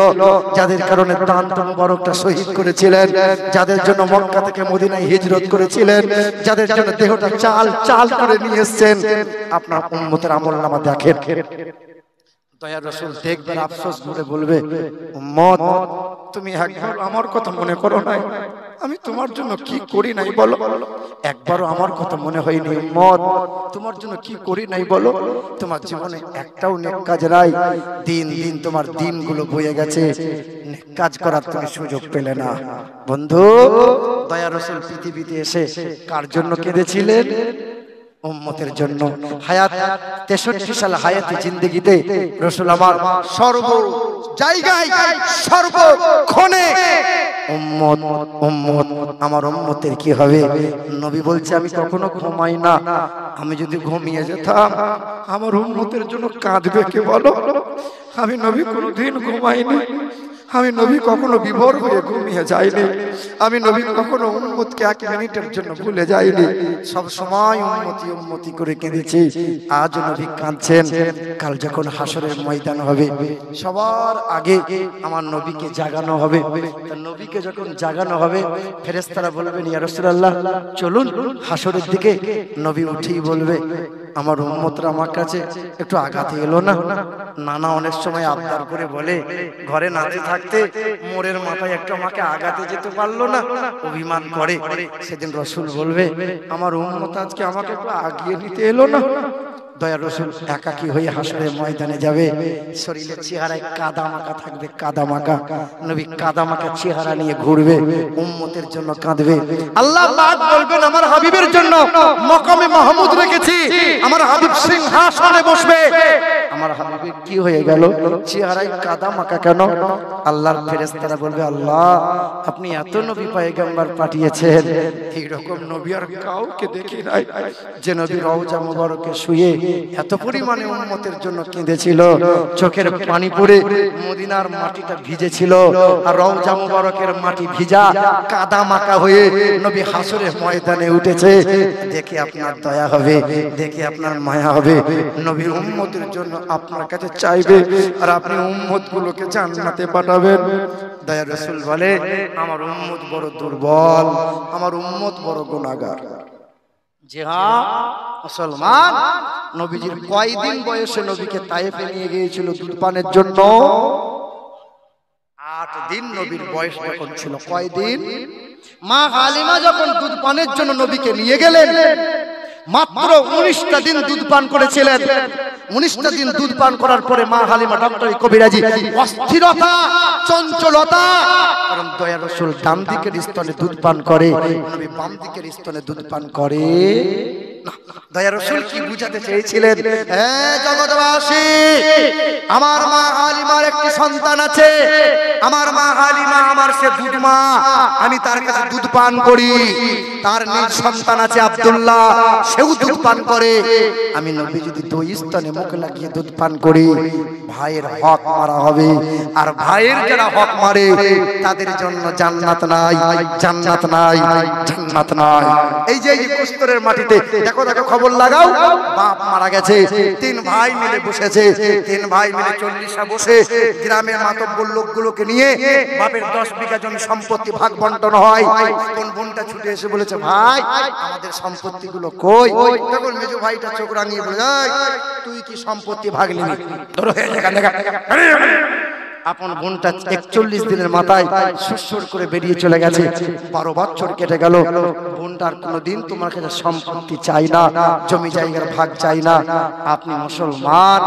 যাদের কারণে দান্ত মুবারকটা শহীদ করেছিলেন, যাদের জন্য মক্কা থেকে মদিনায় হিজরত করেছিলেন, যাদের জন্য দেহটা চাল চাল করে নিয়ে এসেছেন, আপনার উম্মতের আমলনামা দেখেন। দয়ার রাসূল দেখবেন আফসোস করে বলবে, উম্মত তুমি একবার আমার কথা মনে করো নাই, আমি তোমার জন্য কি করি নাই বলো, একবারও আমার কথা মনে হয়নি উম্মত তোমার জন্য কি করি নাই বলো। তোমার জীবনে একটাও নেক কাজ নাই, দিন দিন তোমার দিনগুলো বয়ে গেছে, নেক কাজ করার তুমি সুযোগ পেলে না। বন্ধু, দয়ার রাসূল পৃথিবীতে এসে কার জন্য কেঁদেছিলেন? উম্মতের জন্য। হায়াত 63 সাল হায়াতে জিন্দেগিতে রাসূল আমার সর্ব জায়গায় সর্বক্ষণে উম্মত উম্মত আমার উম্মতের কি হবে। নবী বলছে আমি কখনো ঘুমাই না, আমি যদি ঘুমিয়ে যেতাম আমার উম্মতের জন্য কাঁদবে কে বলো। আমি নবী কোনোদিন ঘুমাইনি, আমি নবী কখনো বিভোর হয়ে ঘুমিয়ে যাইনি, আমি নবী কখনো উম্মতকে 1 মিনিটের জন্য ভুলে যাইনি, সব সময় উম্মতি উম্মতি করে কেঁদেছি। আজ নবী কাঁদছেন, কাল যখন হাসরের ময়দান হবে সবার আগে আমার নবীকে জাগানো হবে। নবীকে যখন জাগানো হবে ফেরেশতারা বলবেন ইয়া রাসূলুল্লাহ চলুন হাসরের দিকে। নবী উঠেই বলবে আমার উম্মতরা আমার কাছে একটু আগাতে এলো না। নানা অনেক সময় আবদার করে বলে ঘরে নাতি থাকতে মোড়ের মাথায় একটু আমাকে আগাতে যেতে পারলো না, অভিমান করে। সেদিন রাসূল বলবে আমার উম্মত আজকে আমাকে একটু আগিয়ে নিতে এলো না। দয়ার রাসূল একাকী হয়ে হাসরের ময়দানে যাবে, শরীরের চেহারায় কাদা মাখা থাকবে, কাদা মাখা। নবী কাদা মাখা চেহারা নিয়ে ঘুরবে, উম্মতের জন্য কাঁদবে। আল্লাহ পাক বলবেন আমার হাবিবের জন্য মাকামে মাহমুদ রেখেছি, আমার হাবিব সিংহাসনে বসবে। আমার হাবিবের কি হয়ে গেল, চেহারায় কাদা মাখা কেন? আল্লাহর ফেরেশতারা বলবে আল্লাহ আপনি এত নবী পয়গম্বর পাঠিয়েছেন, এইরকম নবী আর কাউকে দেখি নাই যে নবী রওজা মুবারকে শুয়ে এত পরিমাণে উম্মতের জন্য কেঁদেছিল, চোখের পানি পড়ে মদিনার মাটিটা ভিজেছিল, আর রওজা মুবারকের মাটি ভিজা কাদা মাখা হয়ে নবী হাসরের ময়দানে উঠেছে। দেখে আপনার দয়া হবে, দেখে আপনার মায়া হবে, নবী উম্মতের জন্য আপনার কাছে চাইবে, আর আপনি উম্মতগুলোকে জান্নাতে পাঠাবেন। দয়ার রাসূল বলে আমার উম্মত বড় দুর্বল, আমার উম্মত বড় গুনাহগার। যে হ্যাঁ মুসলমান, নবীজির কয়দিন বয়সে নবীকে তায়েফে নিয়ে গিয়েছিল দুধ পানের জন্য? 8 দিন নবীর বয়স যখন ছিল। কয়দিন? মা হালিমা যখন দুধ পানের জন্য নবীকে নিয়ে গেলেন, মাত্র 19টা দিন দুধ পান করেছিলেন। 19টা দিন দুধ পান করার পরে মা হালিমা ডক্টরি কবিরাজি অস্থিরতা চঞ্চলতা, কারণ দয়ার রাসূল ডান দিকের স্তনে দুধ পান করে, নবী বাম দিকের স্তনে দুধ পান করে না। দয়ার রাসূল কি বুঝাতে চেয়েছিলেন? হ্যাঁ জগৎবাসী, আমার মা হালিমার একটি সন্তান আছে, আমার মা হালিমা আমার সে দুধ মা, আমি তার কাছে দুধ পান করি। তার নিজ সন্তান আছে আব্দুল্লাহ, সেও দুধ পান করে। আমি নবী যদি দুই স্তনে মুখ লাগিয়ে দুধ পান করি, ভাইয়ের হক মারা হবে, আর ভাইয়ের যারা হক মারে তাদের জন্য জান্নাত নাই, জান্নাত নাই, জান্নাত নাই। এই যে কুস্তরের মাটিতে দেখো দেখো খবর লাগাও, বাপ মারা গেছে, 3 ভাই মিলে বসেছে, 3 ভাই মিলে 40 বসে গ্রামের মাতব্বর লোকগুলোকে নিয়ে বাপের 10 বিঘা জমি সম্পত্তি ভাগ বন্টন হয়। কোন বোনটা ছুটে এসে বলেছে ভাই আমাদের সম্পত্তিগুলো কই? তখন মেজো ভাইটা চোখ রাঙিয়ে বলে তুই কি সম্পত্তি ভাগ নিবি? ধরো এখান থেকে। আপন বোনটা 41 দিনের মাথায় সুরসুর করে বেরিয়ে চলে গেছে। 12 বছর কেটে গেল, বোনটার কোনোদিন তোমার কাছে সম্পত্তি চাই না, জমি জায়গার ভাগ চাই না। আপনি মুসলমান,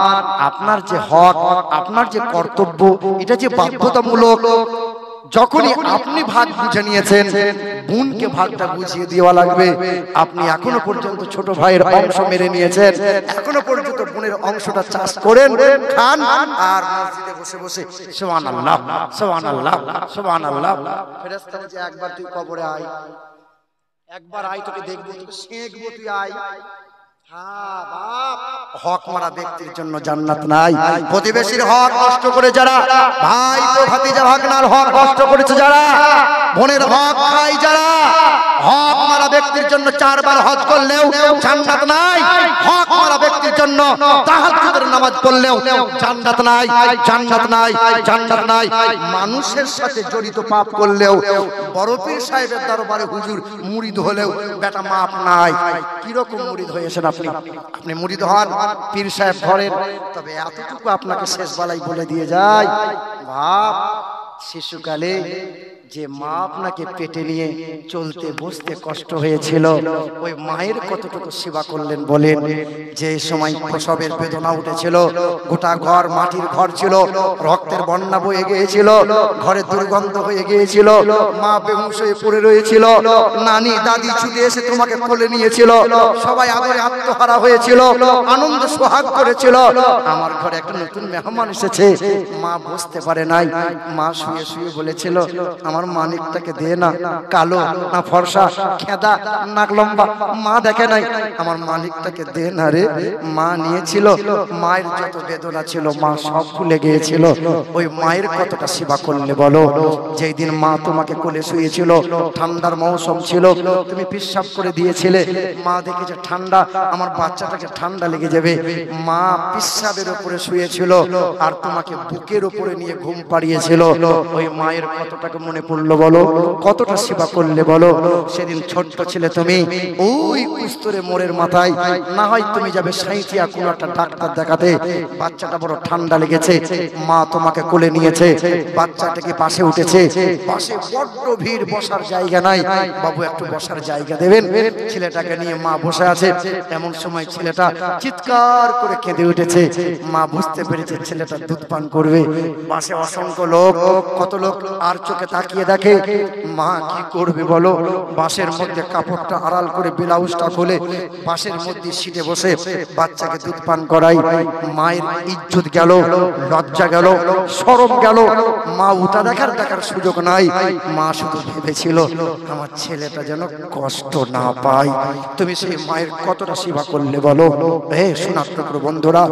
আপনার যে হক, আপনার যে কর্তব্য, এটা যে বাধ্যতামূলক, যখনই আপনি ভাগ বুঝে নিয়েছেন বোনকে ভাগটা বুঝিয়ে দেওয়া লাগবে। আপনি এখনো পর্যন্ত ছোট ভাইয়ের অংশ মেরে নিয়েছেন, এখনো পর্যন্ত বোনের অংশটা চাষ করেন, খান, আর মসজিদে বসে বসে সুবহানাল্লাহ সুবহানাল্লাহ সুবহানাল্লাহ। ফেরেশতা বলে একবার তুই কবরে আয়, একবার আয়, তোকে দেখবো, তোকে শেখবো, তুই আয়। হক মারা ব্যক্তির জন্য জান্নাত নাই। প্রতিবেশীর হক নষ্ট করে যারা, ভাই ভাতিজা ভাগনার হক নষ্ট করেছে যারা, বোনের হক খায় যারা, হক মারা ব্যক্তির জন্য 4 বার হজ করলেও জান্নাত নাই, হক মারা ব্যক্তির জন্য তাহাজ্জুদের নামাজ পড়লেও জান্নাত নাই, জান্নাত নাই, জান্নাত নাই। মানুষের সাথে জড়িত পাপ করলেও বড় পীর সাহেবের দরবারে হুজুর মুরিদ হলেও বেটা মাপ নাই। কি রকম মুরিদ হয়েছেন আপনি? আপনি মুরিদ হন পীর সাহেব ধরেন, তবে এতটুকু আপনাকে শেষ বেলায় বলে দিয়ে যায়, বাপ শিশুকালে যে মা আপনাকে পেটে নিয়ে চলতে বসতে কষ্ট হয়েছিল, ওই মায়ের কতটুকু সেবা করলেন বলেন। যে সময় প্রসবের বেদনা উঠেছিল, গোটা ঘর মাটির ঘর ছিল, রক্তের বন্যা বয়ে গিয়েছিল, ঘরে দুর্গন্ধ হয়ে গিয়েছিল, মা বেহুশ হয়ে পড়ে রয়েছিল, নানি দাদি ছুটে এসে তোমাকে কোলে নিয়েছিল, সবাই আদরে আত্মহারা হয়েছিল, আনন্দ সোহাগ করেছিল। আমার ঘরে একটা নতুন মেহমান এসেছে, মা বসতে পারে নাই, মা শুয়ে শুয়ে বলেছিল, আমার মানিকটাকে দে না, কালো না ফর্সা, খেদা নাক লম্বা, মা দেখে নাই, আমার মালিকটাকে দে না রে। মা নিয়েছিল, মায়ের যত বেদনা ছিল মা সব ভুলে গিয়েছিল। ওই মায়ের কতটা সেবা করলে বলো। যেই দিন মা তোমাকে কোলে শুয়েছিল, ঠান্ডার মৌসুম ছিল, তুমি পেশাব করে দিয়েছিলে, মা দেখেছে ঠান্ডা, আমার বাচ্চাটাকে ঠান্ডা লেগে যাবে, মা পেশাবের উপরে শুয়েছিল আর তোমাকে বুকের উপরে নিয়ে ঘুম পাড়িয়েছিল। ওই মায়ের কতটাকে মনে পড়লো বলো, কতটা সেবা করলে বলো। সেদিন ছোট্ট ছিলে তুমি, ওই কুস্তরে মোড়ের মাথায় না হয় তুমি যাবে সাঁইথিয়া কোনো একটা ডাক্তার দেখাতে, বাচ্চাটা বড় ঠান্ডা লেগেছে, মা তোমাকে কোলে নিয়েছে, বাচ্চাটাকে পাশে উঠেছে, পাশে বড্ড ভিড়, বসার জায়গা নাই, বাবু একটু বসার জায়গা দেবেন। ছেলেটাকে নিয়ে মা বসে আছে, এমন সময় ছেলেটা চিৎকার করে কেঁদে উঠেছে। মা বুঝতে পেরেছে ছেলেটা দুধ পান করবে। পাশে অসংখ্য লোক, কত লোক আর চোখে তাকিয়ে দেখে, মা কি করবে বলো। বাসের মধ্যে কাপড়টা আড়াল করে ব্লাউজটা খুলে বাসের মধ্যে সিটে বসে বাচ্চাকে দুধ পান করাই। মায়ের ইজ্জত গেল, লজ্জা গেল, শরম গেল, মা উঠা দেখার সুযোগ নাই। মা শুধু ভেবেছিল আমার ছেলেটা যেন কষ্ট না পায়। তুমি সেই মায়ের কতটা সেবা করলে বলো। হে সোনার বন্ধুরা,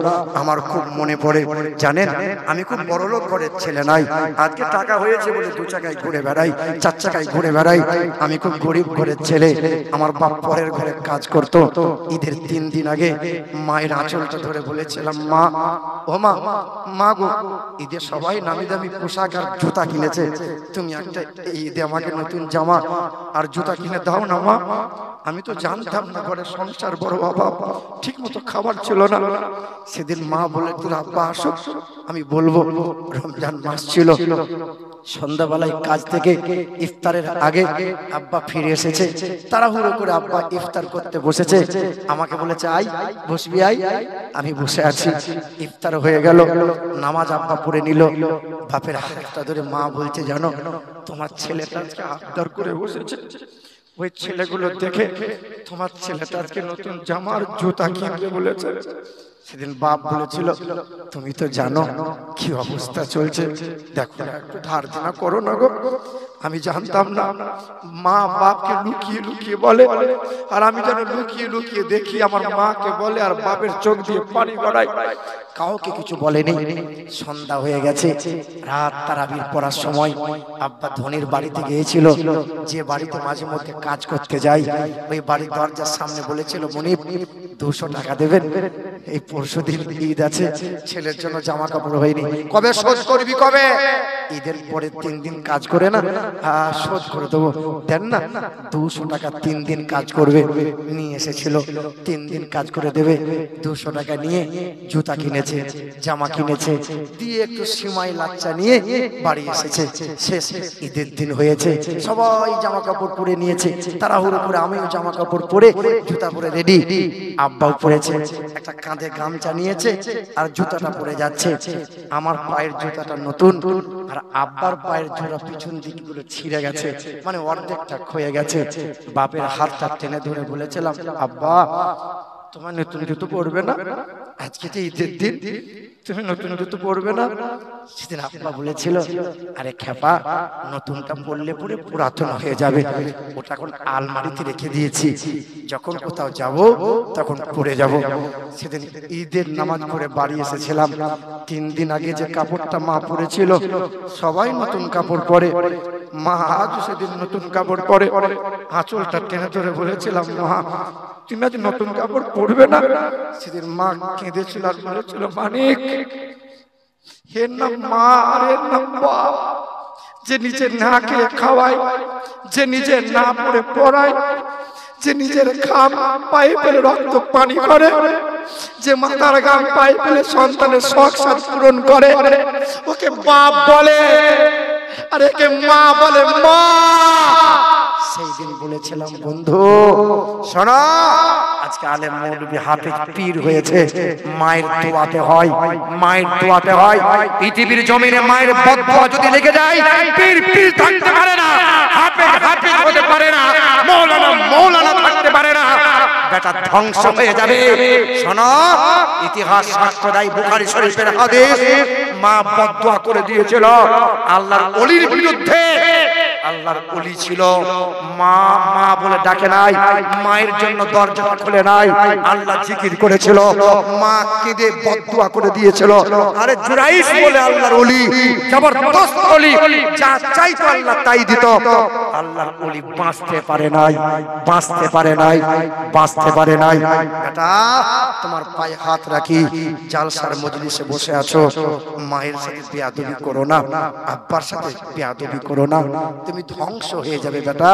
আমার খুব মনে পড়ে, জানেন আমি খুব বড় লোক ঘরের ছেলে নাই, আজকে টাকা হয়েছে বলে 2 চাকায় ঘুরে বেড়াই, 4 চাকায় ঘুরে বেড়াই। আমি খুব গরিব ঘরের ছেলে। আমার বাপ পরের ঘরে কাজ করতো। ঈদের 3 দিন আগে মায়ের আঁচলটা ধরে বলেছিলাম, মা ও মা, মা গো, ঈদে সবাই নামি দামি পোশাক আর জুতা কিনেছে, তুমি একটা ঈদে আমাকে নতুন জামা আর জুতা কিনে দাও না মা। আমি তো জানতাম না ঘরে সংসার বড় অভাব, ঠিক মতো খাবার ছিল না। সেদিন মা বলে, তোর আব্বা আসো, আমি বলবো। রমজান মাস ছিল, সন্ধ্যাবেলায় কাজ থেকে ইফতারের আগে আব্বা ফিরে এসেছে, তাড়াহুড়ো করে আব্বা ইফতার করতে বসেছে। আমাকে বলেছে, আই বসবি আই। আমি বসে আছি। ইফতার হয়ে গেল, নামাজ আব্বা পড়ে নিল। বাপের হাতটা ধরে মা বলছে, জানো তোমার ছেলেটা আজকে আবদার করে বসেছে, ওই ছেলেগুলো দেখে তোমার ছেলেটা আজকে নতুন জামা আর জুতা কিনবে বলেছে। সেদিন বাপ বলেছিল, তুমি তো জানো কি অবস্থা চলছে, দেখো একটু ধার দেনা করো না গো। আমি জানতাম না, মা বাপকে লুকিয়ে লুকিয়ে বলে, আর আমি যেন লুকিয়ে লুকিয়ে দেখি আমার মাকে বলে আর বাপের চোখ দিয়ে পানি গড়ায়। কাউকে কিছু বলেনি। সন্ধ্যা হয়ে গেছে, রাত তারাবির পড়ার সময় আব্বা ধনির বাড়িতে গিয়েছিল, যে বাড়িতে মাঝে মধ্যে কাজ করতে যাই। ওই বাড়ির দরজার সামনে বলেছিল, মনিব 200 টাকা দেবেন, এই পরশুদিন ঈদ আছে, ছেলের জন্য জামা কাপড় হয়নি, কবে শোধ করবি কবে? ঈদের পরে 3 দিন কাজ করে না, শোধ করে দেবো, দেন না। 200 টাকা 3 দিন কাজ করবে, নিয়ে এসেছিল। 3 দিন কাজ করে দেবে, 200 টাকা নিয়ে জুতা কিনেছে, জামা কিনেছে, দিয়ে একটু সিমাই লাচ্চা নিয়ে বাড়ি এসেছে। শেষ ঈদের দিন হয়েছে, সবাই জামা কাপড় পরে নিয়েছে, তাড়াহুড়ো করে আমিও জামা কাপড় পরে জুতা পরে রেডি। আব্বাও পরেছে, একটা কাঁধে গামছা নিয়েছে আর জুতাটা পরে যাচ্ছে। আমার পায়ের জুতাটা নতুন, আর আব্বার পায়ের জোড়া পিছন দিকগুলো ছিঁড়ে গেছে, মানে অর্ধেকটা ক্ষয়ে গেছে। বাপের হাতটা টেনে ধরে বলেছিলাম, আব্বা তোমার নতুন জুতো পরবে না, আজকে তো ঈদের দিন, তুমি নতুন জুতো পরবে না? সেদিন আব্বা বলেছিল, আরে খেপা, নতুনটা পরলে পরে পুরাতন হয়ে যাবে, ওটা এখন আলমারিতে রেখে দিয়েছি, যখন কোথাও যাব তখন পরে যাব। সেদিন ঈদের নামাজ পড়ে বাড়ি এসেছিলাম। 3 দিন আগে যে কাপড়টা মা পরেছিল, সবাই নতুন কাপড় পরে, মা আজ সেদিন নতুন কাপড় পরে আঁচলটা টেনে ধরে বলেছিলাম, মা তুমি আজ নতুন কাপড় পরবে না? সেদিন মা কেঁদেছিল আর বলেছিল, মানিক এর নাম মা আর এর নাম বাপ। যে নিজে না খেয়ে খাওয়ায়, যে নিজে না পড়ে পড়ায়, যে নিজের ঘাম পায়ে ফেলে রক্ত পানি করে, যে মাথার ঘাম পায়ে ফেলে সন্তানের শখ সাধ পূরণ করে, ওকে বাপ বলে আর একে মা বলে। মা সেই দিন বলেছিলাম, বন্ধু শোনো, আজকে আলেম মৌলবি হাফেজ পীর হয়েছে, মায়ের দোয়াতে হয়, মায়ের দোয়াতে হয়। পৃথিবীর জমিনে মায়ের বদদোয়া যদি লেগে যায়, পীর পীর থাকতে পারে না, হাফেজ হাফেজ হতে পারে না, মৌলানা মৌলানা থাকতে পারে না, বেটা ধ্বংস হয়ে যাবে। শোনো, ইতিহাস সাক্ষ্য দেয়, বুখারী শরীফের হাদিস, মা বদদোয়া করে দিয়েছিল আল্লাহর ওলির বিরুদ্ধে। আল্লাহর ওলি ছিল, মা মা বলে ডাকে নাই, মায়ের জন্য দরজা খুলে নাই, আল্লাহ জিকির করেছিল, মা কেঁদে বদদোয়া করে দিয়েছিল। আরে জুরাইশ বলে আল্লাহর ওলি, জবরদস্ত ওলি, যা চাইতো আল্লাহ তাই দিত। আল্লাহর ওলি বাঁচতে পারে নাই, বাঁচতে পারে নাই, বাঁচতে পারে নাই। বেটা তোমার পায়ে হাত রাখি, জালসার মজলিসে বসে আছো, মায়ের সাথে বেয়াদবি করো না, আব্বার সাথে বেয়াদবি করো না, তুমি ধ্বংস হয়ে যাবে। বেটা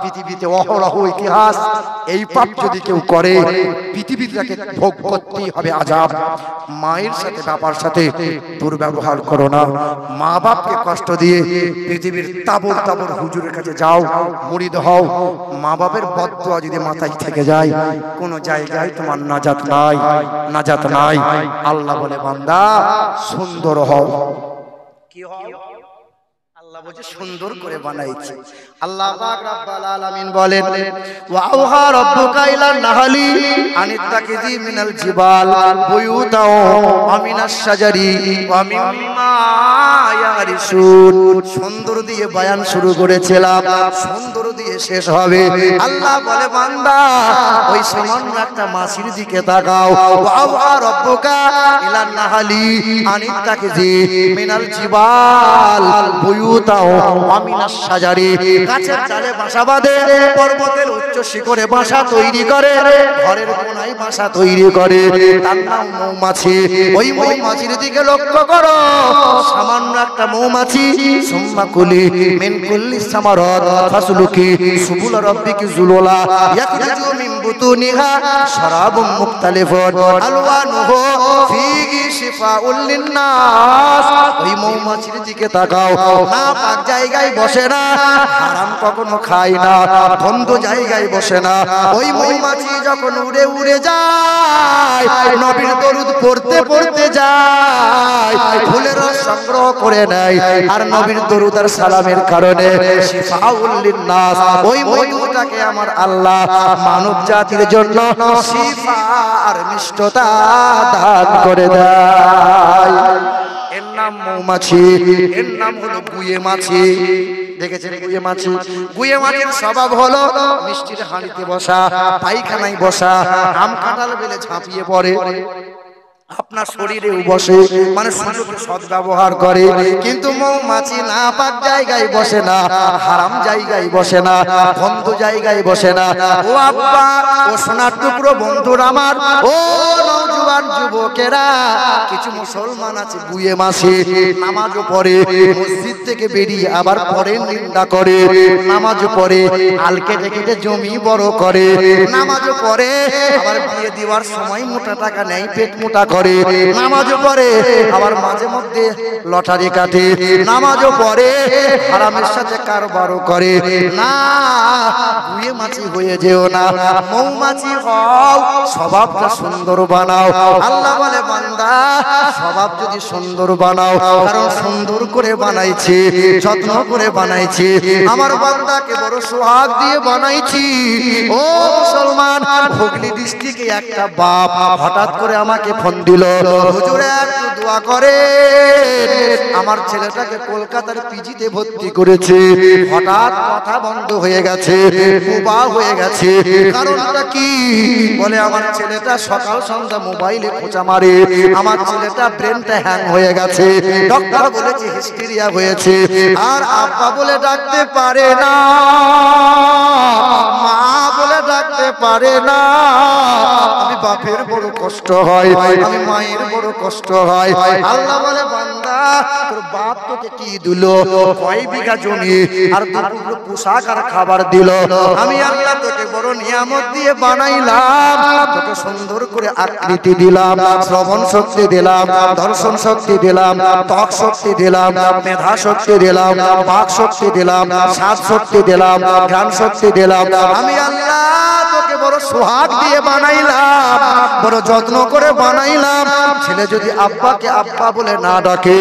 পৃথিবীতে অহরহ ইতিহাস, এই পাপ যদি কেউ করে পৃথিবীতে তাকে ভোগ করতেই হবে আযাব। মায়ের সাথে বাবার সাথে দুর্ব্যবহার করো না, মা বাপকে কষ্ট দিয়ে পৃথিবীর তাবর তাবর হুজুরের কাছে যাও, মুরিদ হও, মা বাপের বদদোয়া যদি মাথায় থেকে যায়, কোন জায়গায় তোমার নাজাত নাই, নাজাত নাই। আল্লাহ বলে, বান্দা সুন্দর হও। কি হও? আল্লাহ বলে সুন্দর করে বানাইছে। আল্লাহ পাক রব্বুল আলামিন বলেন, ওয়া আওহা রাব্বুকা ইলা নাহলি আনিত্তাকিজি মিনাল জিবাল বুয়ুতাও ওয়া মিনাশ শাজারি ওয়া মিম্মা ইয়ারিসুন। সুন্দর দিয়ে বয়ান শুরু করেছিলাম, সুন্দর দিয়ে শেষ হবে। আল্লাহ বলে, বান্দা ওই সামান্য একটা মাছির দিকে তাকাও। ওয়া আওহা রাব্বুকা ইলা নাহলি আনিত্তাকিজি মিনাল জিবাল বুয়ুতাও ওয়া মিনাশ শাজারি। গাছের ডালে বাসা বাঁধে, পর্বতের উচ্চ শিখরে বাসা তৈরি করে, ঘরের কোনায় বাসা তৈরি করে, তার নাম মৌমাছি। ওই মৌমাছির দিকে লক্ষ্য করো, সামান্য একটা মৌমাছি। সুম্মা কুলি মিন কুল্লি সামারাত ফাসলুকি সুবুল রাব্বিকি যুলুলা ইয়াখরুজু মিন বুতুনিহা শারাবুম মুখতালিফুন আলওয়ানুহু ফীহি শিফাউল লিন্নাস। ওই মৌমাছির দিকে তাকাও, না পাক জায়গায় বসে না, হারাম কখনো খায় না, বন্ধ জায়গায় বসে না। ওই মৌমাছি যখন উড়ে উড়ে যায়, নবীর দরুদ পড়তে পড়তে যায়, ফুলের রস সংগ্রহ করে নেয়, আর নবীর দরুদ আর সালামের কারণে শিফাউল লিন্নাস, ওই মধুটাকে আমার আল্লাহ মানব জাতির জন্য শিফা আর মিষ্টতা দান করে দেয়। এর নাম মৌমাছি, এর নাম হলো গুয়ে মাছি। দেখেছেন গুয়ে মাছি? গুয়ে মাছির স্বভাব হলো মিষ্টির হাঁড়িতে বসা, পায়খানায় বসা, আম কাঁঠাল বেলে ঝাঁপিয়ে পড়ে, আপনার শরীরেও বসে, মানে সুযোগের সদ্ব্যবহার করে। কিন্তু মৌমাছি না পাক জায়গায় বসে না, হারাম জায়গায় বসে না, বন্ধ জায়গায় বসে না। ও আব্বা, ও সোনার টুকরো বন্ধুরা আমার, ও নওজোয়ান যুবকেরা, কিছু মুসলমান আছে গুয়ে মাছি, নামাজও পড়ে, মসজিদ থেকে বেরিয়ে আবার পরের নিন্দা করে, নামাজও পড়ে, আল কেটে কেটে জমি বড় করে, নামাজও পড়ে, আবার বিয়ে দেওয়ার সময় মোটা টাকা নেয়, পেট মোটা করে, নামাজও পড়ে, আবার মাঝে মধ্যে লটারি কাটে, নামাজও পড়ে, হারামের সাথে কারবারও করে। না, গুয়ে মাছি হয়ে যেও না, মৌমাছি হও, স্বভাবটা সুন্দর বানাও। আল্লাহ বলে, বান্দা স্বভাব যদি সুন্দর বানাও, কারণ সুন্দর করে বানাইছি, যত্ন করে বানাইছি, আমার বান্দাকে বড় সোহাগ দিয়ে বানাইছি। ও মুসলমান, হুগলি ডিস্ট্রিক্টে একটা বাপ হঠাৎ করে আমাকে ফোন দিল, হুজুর একটু দোয়া করে, আমার ছেলেটাকে কলকাতার পিজিতে ভর্তি করেছে, হঠাৎ কথা বন্ধ হয়ে গেছে, বোবা হয়ে গেছে। কারণটা কি? বলে আমার ছেলেটা সকাল সন্ধ্যা মোবাইলে খোঁচা মারে, আমার ছেলেটা ব্রেনটা হ্যাং হয়ে গেছে, ডক্টর বলেছে হিস্টেরিয়া হয়েছে, আর আব্বা বলে ডাকতে পারে না, মা বলে ডাকতে পারে না। আমি বাপের বড় কষ্ট হয়, আমি মায়ের বড় কষ্ট হয়। আল্লাহ বলে বান্দা তোর বাপ তোকে কি দিল, কয় বিঘা জমি আর দুপুর পোশাক আর খাবার দিল, আমি আল্লাহ তোকে বড় নিয়ামত দিয়ে বানাইলাম, তোকে সুন্দর করে আকৃতি দিলাম, শ্রবণ শক্তি দিলাম, দর্শন শক্তি দিলাম, ত্বক শক্তি দিলাম, মেধা শক্তি দিলাম, বাক শক্তি দিলাম, স্বাদ শক্তি দিলাম, জ্ঞান শক্তি দিলাম। আমি আল্লাহ তোকে বড় সোহাগ দিয়ে বানাইলাম, বড় যত্ন করে বানাইলাম। ছেলে যদি আব্বাকে আব্বা বলে না ডাকে,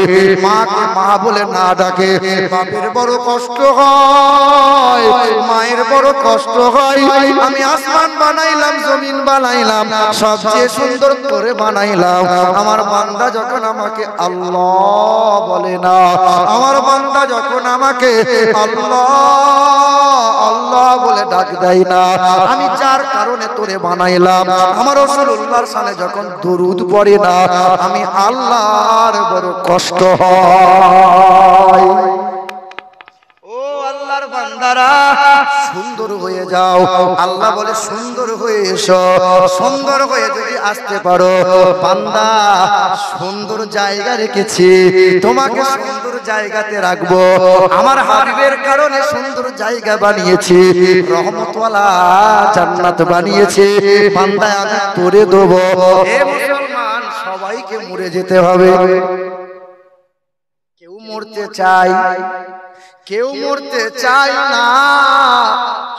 মাকে মা বলে না ডাকে, বাপের বড় কষ্ট হয়, মায়ের বড় কষ্ট হয়। আমি আসমান বানাইলাম, জমিন বানাইলাম, সবচেয়ে সুন্দর করে বানাইলাম। আমার বান্দা যখন আমাকে আল্লাহ বলে না, আমার বান্দা যখন আমাকে আল্লাহ আল্লাহ বলে ডাক দেয় না, আমি যার কারণে তোরে বানাইলাম, আমার রাসূলুল্লাহর শানে যখন দরুদ পড়ে না, আমি আল্লাহর বড় কষ্ট হয়। ও আল্লাহর বান্দারা সুন্দর হয়ে যাও, আল্লাহ বলে সুন্দর হয়ে এসো, সুন্দর হয়ে যদি আসতে পারো, বান্দা সুন্দর জায়গা রেখেছি, তোমাকে সুন্দর জায়গাতে রাখবো, আমার হাবিবের কারণে সুন্দর জায়গা বানিয়েছি, রহমতওয়ালা জান্নাত বানিয়েছি, বান্দা আমি তোরে দেবো। হে মুসলমান, সবাইকে মরে যেতে হবে, কেউ মরতে চায়, কেউ মরতে চায় না,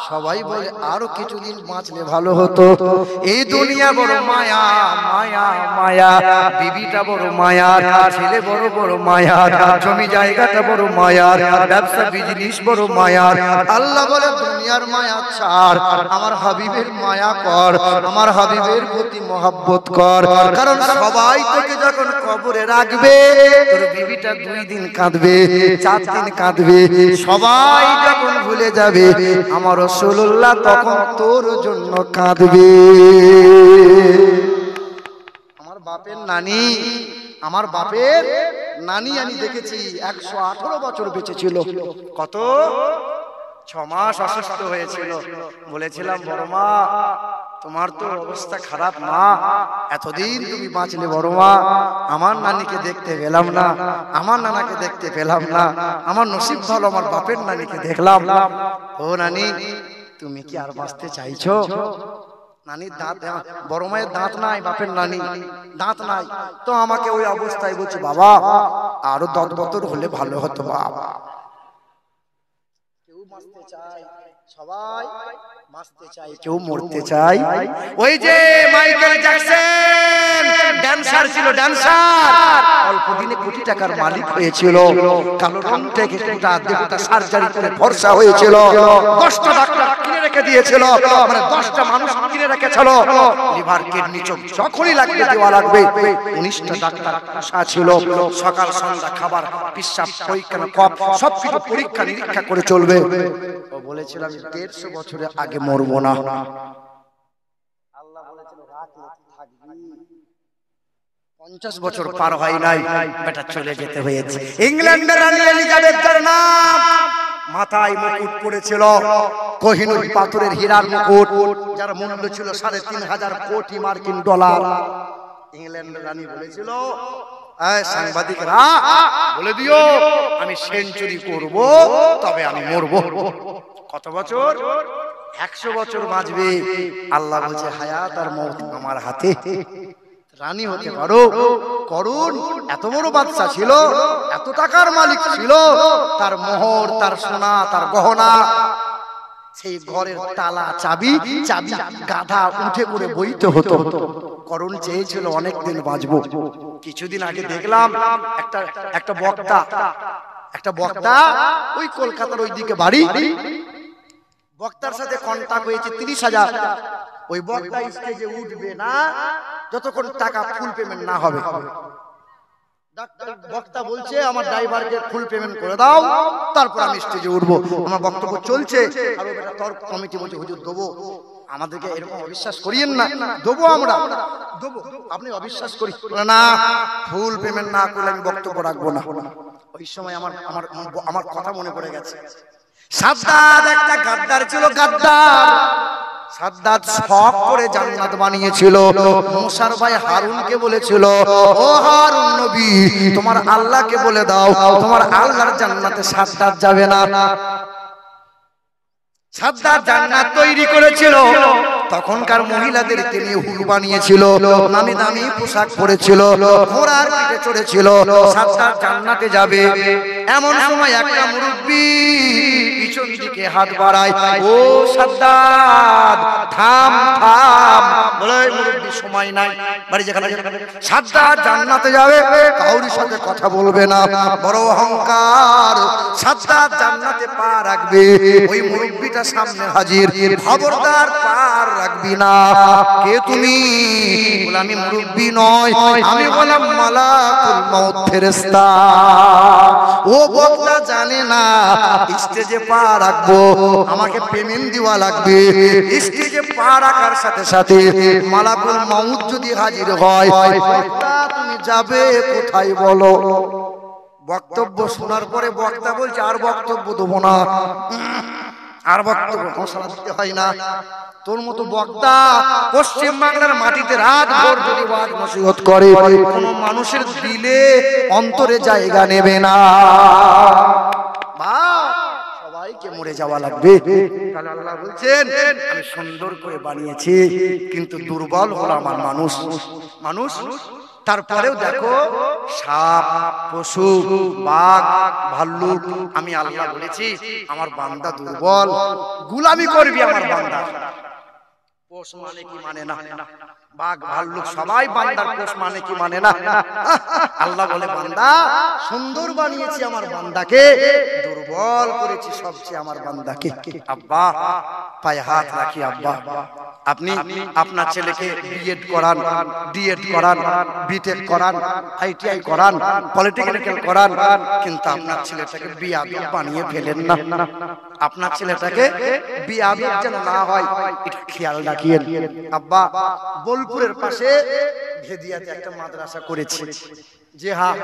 সবাই বলে আরো কিছুদিন বাঁচলে ভালো হতো। এই দুনিয়া বড় মায়া, মায়া মায়া, বিবিটা বড় মায়ার, ছেলে বড় বড় মায়ার, জমি জায়গাটা বড় মায়ার, ব্যবসা বিজনেস বড় মায়ার। আল্লাহ বলে দুনিয়ার মায়া ছাড়, আমার হাবিবের মায়া কর, আমার হাবিবের প্রতি মহব্বত কর। কারণ সবাই তোকে যখন কবরে রাখবে, তোর বিবিটা 2 দিন কাঁদবে, 4 দিন কাঁদবে, সবাই যখন ভুলে যাবে, আমার রাসূলুল্লাহ তখন তোর জন্য কাঁদবে। আমার বাপের নানি, আমার বাপের নানি আমি দেখেছি 118 বছর বেঁচে ছিল। কত? 6 মাস অসুস্থ হয়েছিল। বলেছিলাম বড় মা তোমার তো অবস্থা খারাপ মা, এতদিন তুমি বাঁচলে বড় মা, আমার নানিকে দেখতে পেলাম না, আমার নানাকে দেখতে পেলাম না, আমার নসিব ভালো আমার বাপের নানিকে দেখলাম। ও নানি তুমি কি আর বাঁচতে চাইছো? নানির দাঁত, বড় মায়ের দাঁত নাই, বাপের নানি দাঁত নাই, তো আমাকে ওই অবস্থায় বলছে বাবা আরো 10 বছর হলে ভালো হতো বাবা। কেউ বাঁচতে চায়, সবাই বাঁচতে চায়, কেউ মরতে চায়। ওই যে মাইকেল জ্যাকসন ড্যান্সার ছিল, ড্যান্সার, অল্প দিনে কোটি টাকার মালিক হয়েছিল, কালো রং থেকে গোটা দেহটা সার্জারি করে ফর্সা হয়েছিল, 10টা ডাক্তার কিনে রেখে দিয়েছিল, মানে 10টা মানুষ কিনে রেখেছিল, লিভার কিডনি চোখ যখনই লাগবে দেওয়া লাগবে, 19টা ডাক্তার আশা ছিল, সকাল সন্ধ্যা খাবার পিসাব পরীক্ষা কফ সবকিছু পরীক্ষা নিরীক্ষা করে চলবে। ও বলেছিল আমি 150 বছরের আগে মরবো না। আল্লাহ বলেছিল রাখলে থাকবি। 50 বছর পার হয় নাই, বেটা চলে যেতে হয়েছে। ইংল্যান্ডের রানী এলিজাবেথ যার নাম, মাথায় মুকুট পড়েছিল, কোহিনূর পাথরের হীরার মুকুট, যার মূল্য ছিল 3.5 কোটি মার্কিন ডলার। ইংল্যান্ডের রানী বলেছিল সাংবাদিকরা বলে দিও আমি সেঞ্চুরি করব, তবে আমি মরবো। কত বছর? 100 বছর বাঁচবে। আল্লাহ বলছে হায়াত আর মওত আমার হাতে, রানী হতে পারো। করুন এত বড় বাদশা ছিল, এত টাকার মালিক ছিল, তার মোহর, তার সোনা, তার গহনা, সেই ঘরের তালা চাবি চাবি গাধা উঠে করে বইতে হতো। করুন চেয়েছিল অনেকদিন বাঁচবো। কিছুদিন আগে দেখলাম একটা বক্তা ওই কলকাতার ওই দিকে বাড়ি, বক্তার সাথে কন্টাক্ট হয়েছে 30,000। ওই বক্তা স্টেজে উঠবে না যতক্ষণ টাকা ফুল পেমেন্ট না হবে। ডাক্তার বক্তা বলছে আমার ড্রাইভারকে ফুল পেমেন্ট করে দাও, তারপর আমি স্টেজে উঠবো। আমার বক্তব্য চলছে, আর ও বেটা তর্ক কমিটি বলছে হুজুর দেবো। আমাদেরকে এরকম অবিশ্বাস করিয়েন না, দেবো আমরা দেবো, আপনি অবিশ্বাস করি না, ফুল পেমেন্ট না করলে আমি বক্তব্য রাখবো না। ওই সময় আমার আমার আমার কথা মনে পড়ে গেছে। সাদ্দাত একটা গাদ্দার ছিল, গাদ্দার। সাদ্দাত শখ করে জান্নাত বানিয়েছিল। মুসার ভাই হারুনকে বলেছিল, ও হারুন নবী, তোমার আল্লাহকে বলে দাও তোমার আল্লাহর জান্নাতে সাদ্দাত যাবে না। সাদ্দাত জান্নাত তৈরি করেছিল। তখনকার মহিলাদের তিনি হুল বানিয়েছিল, নামি দামি পোশাক পরেছিল, ঘোড়ার পিঠে চড়েছিল। সাদ্দাত জান্নাতে যাবে। এমন সময় একটা মুরব্বি পিছন দিকে হাত বাড়ায়, ও সাদ্দাত থাম থাম। বলে মুরব্বি সময় নাই, বাড়ি যেখানে। সাদ্দাত জান্নাতে যাবে, কাউরির সাথে কথা বলবে না, বড় অহংকার। সাদ্দাত জান্নাতে পা রাখবে, ওই মুরব্বিটা সামনে হাজির, খবরদার পা রাখবি না। কে তুমি? বলে আমি মুরব্বি নয়, আমি বললাম মালাকুল মউত ফেরেশতা। ও বক্তা জানে না স্টেজে পা রাখবো আমাকে পেমেন্ট দেওয়া লাগবে। স্টেজে পা রাখার সাথে সাথে মালাকুল মউত যদি হাজির হয়, বক্তা তুমি যাবে কোথায় বলো? বক্তব্য শোনার পরে বক্তা বলছে আর বক্তব্য দেবো না, আর বক্তব্য ঘোষণা দিতে হয় না। তোর মতো বক্তা পশ্চিম বাংলার মাটিতে রাত ভোর যদি ওয়াজ নসিহত করে, কোন মানুষের দিলে অন্তরে জায়গা নেবে না। সবাইকে মরে যাওয়া লাগবে। তাহলে আল্লাহ বলছেন আমি সুন্দর করে বানিয়েছি, কিন্তু দুর্বল হলো আমার মানুষ। মানুষ তারপরেও দেখো সাপ, পশু, বাঘ, ভাল্লুক, আমি আল্লাহ বলেছি আমার বান্দা দুর্বল, গোলামি করবি আমার বান্দা। পোষ মানে কি মানে না, বাঘ ভাল্লুক সবাই বান্দার পোষ মানে কি মানে না। আল্লাহ বলে বান্দা সুন্দর বানিয়েছি আমার বান্দাকে, দুর্বল করেছি সবচেয়ে আমার বান্দাকে। আব্বা পায়ে হাত রাখি, আব্বা আপনি আপনার ছেলেকে বিএড করান, ডিএড করান, বিটেক করান, আইটিআই করান, পলিটেকনিক্যাল করান, কিন্তু আপনার ছেলেটাকে বিয়াদব বানিয়ে ফেলেন না। আপনার ছেলেটাকে বিয়াদব যেন না হয় এটা খেয়াল রাখিয়েন। আব্বা বোলপুরের পাশে ভেদিয়াতে একটা মাদ্রাসা করেছি। যে হ্যাঁ,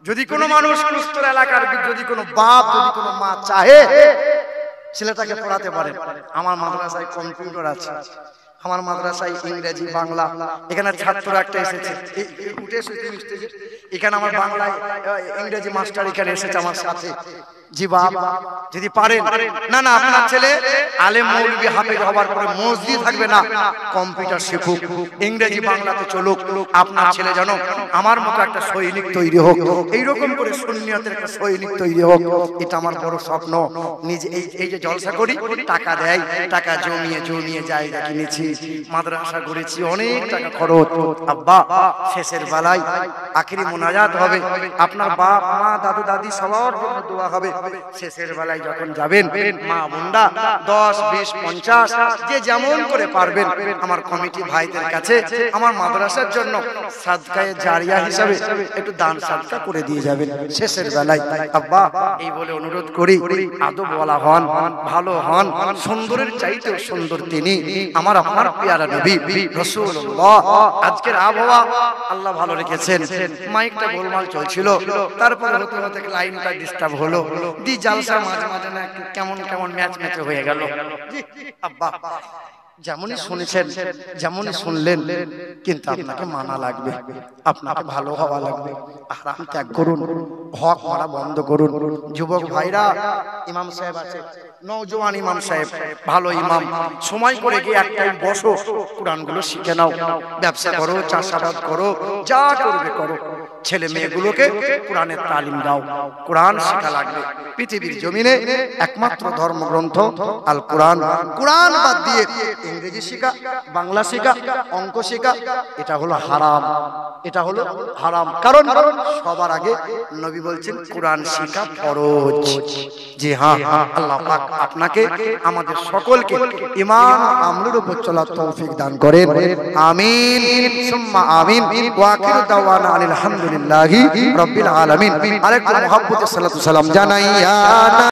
যদি কোনো মানুষ কুস্তর এলাকার, যদি কোনো বাপ, যদি কোনো মা চাহে ছেলেটাকে পড়াতে পারে। আমার মাদ্রাসায় কম্পিউটার আছে, আমার মাদ্রাসায় ইংরেজি, বাংলা। এখানে ছাত্র একটা এসেছে, উঠে এসেছে এখানে আমার বাংলায় ইংরেজি মাস্টার এখানে এসেছে আমার সাথে। জি বাবা যদি পারেন, না না আপনার ছেলে আলেম মৌলবি হাফেজ হবার পরে মসজিদ থাকবে না, কম্পিউটার শিখুক, ইংরেজি বাংলাতে চলুক। আপনার ছেলে যেন আমার মতো একটা সৈনিক তৈরি হোক, এইরকম করে সুন্নিয়তের একটা সৈনিক তৈরি হোক, এটা আমার বড় স্বপ্ন। নিজে এই যে জলসা করি, টাকা দেয়, টাকা জমিয়ে জমিয়ে জায়গা কিনেছি, মাদ্রাসা করেছি, অনেক টাকা খরচ। আব্বা শেষের বেলায় আখিরি মোনাজাত হবে, আপনার বাপ মা দাদু দাদি সবার জন্য দোয়া হবে। শেষের বেলায় যখন যাবেন, মা বোনরা 10, 20, 50 যে যেমন করে পারবেন আমার কমিটি ভাইদের কাছে আমার মাদ্রাসার জন্য সাদকায়ে জারিয়া হিসাবে একটু দান সাদকা করে দিয়ে যাবেন শেষের বেলায়। আব্বা এই বলে অনুরোধ করি, আদব বলা হন, ভালো হন, সুন্দরের চাইতেও সুন্দর তিনি আমার আপনার পেয়ারা নবী রাসূলুল্লাহ। আজকের আবহাওয়া আল্লাহ ভালো রেখেছেন, মাইকটা গোলমাল চলছিল, তারপর হতে হতে লাইনটা ডিস্টার্ব হলো, দি জালসা মাঝে মাঝে না একটু কেমন কেমন ম্যাচ ম্যাচ হয়ে গেল। আব্বা যেমনই শুনেছেন, যেমনই শুনলেন, কিন্তু আপনাকে মানা লাগবে, আপনাকে ভালো হওয়া লাগবে। আরাম ত্যাগ করুন, হক মারা বন্ধ করুন। যুবক ভাইরা, ইমাম সাহেব আছে, নওজোয়ান ইমাম সাহেব, ভালো ইমাম, সময় করে গিয়ে একটাই বসো, কোরআনগুলো শিখে নাও, ব্যবসা করো, চাষাবাদ করো, যা করবে করো, ছেলে মেয়েগুলোকে কোরআনের তালিম দাও। কোরআন শেখা লাগবে। পৃথিবীর জমিনে একমাত্র ধর্মগ্রন্থ আল কোরআন। কোরআন বাদ দিয়ে ইংরেজি শেখা, বাংলা শেখা, অঙ্ক শেখা, এটা হলো হারাম, এটা হলো হারাম। কারণ সবার আগে নবী বলছেন কোরআন শেখা ফরজ। জি হ্যাঁ, আল্লাহ পাক আপনাকে আমাদের সকলকে ঈমান আমলের উপর চলার তৌফিক দান করেন। আমিন সুম্মা আমিন। ওয়া আখিরু দাওয়ানা আলহামদুলিল্লাহ। আলহামদুলিল্লাহি রাব্বিল আলামিন। আরেকটু মুহাব্বতে সালাতু সালাম জানাইয়া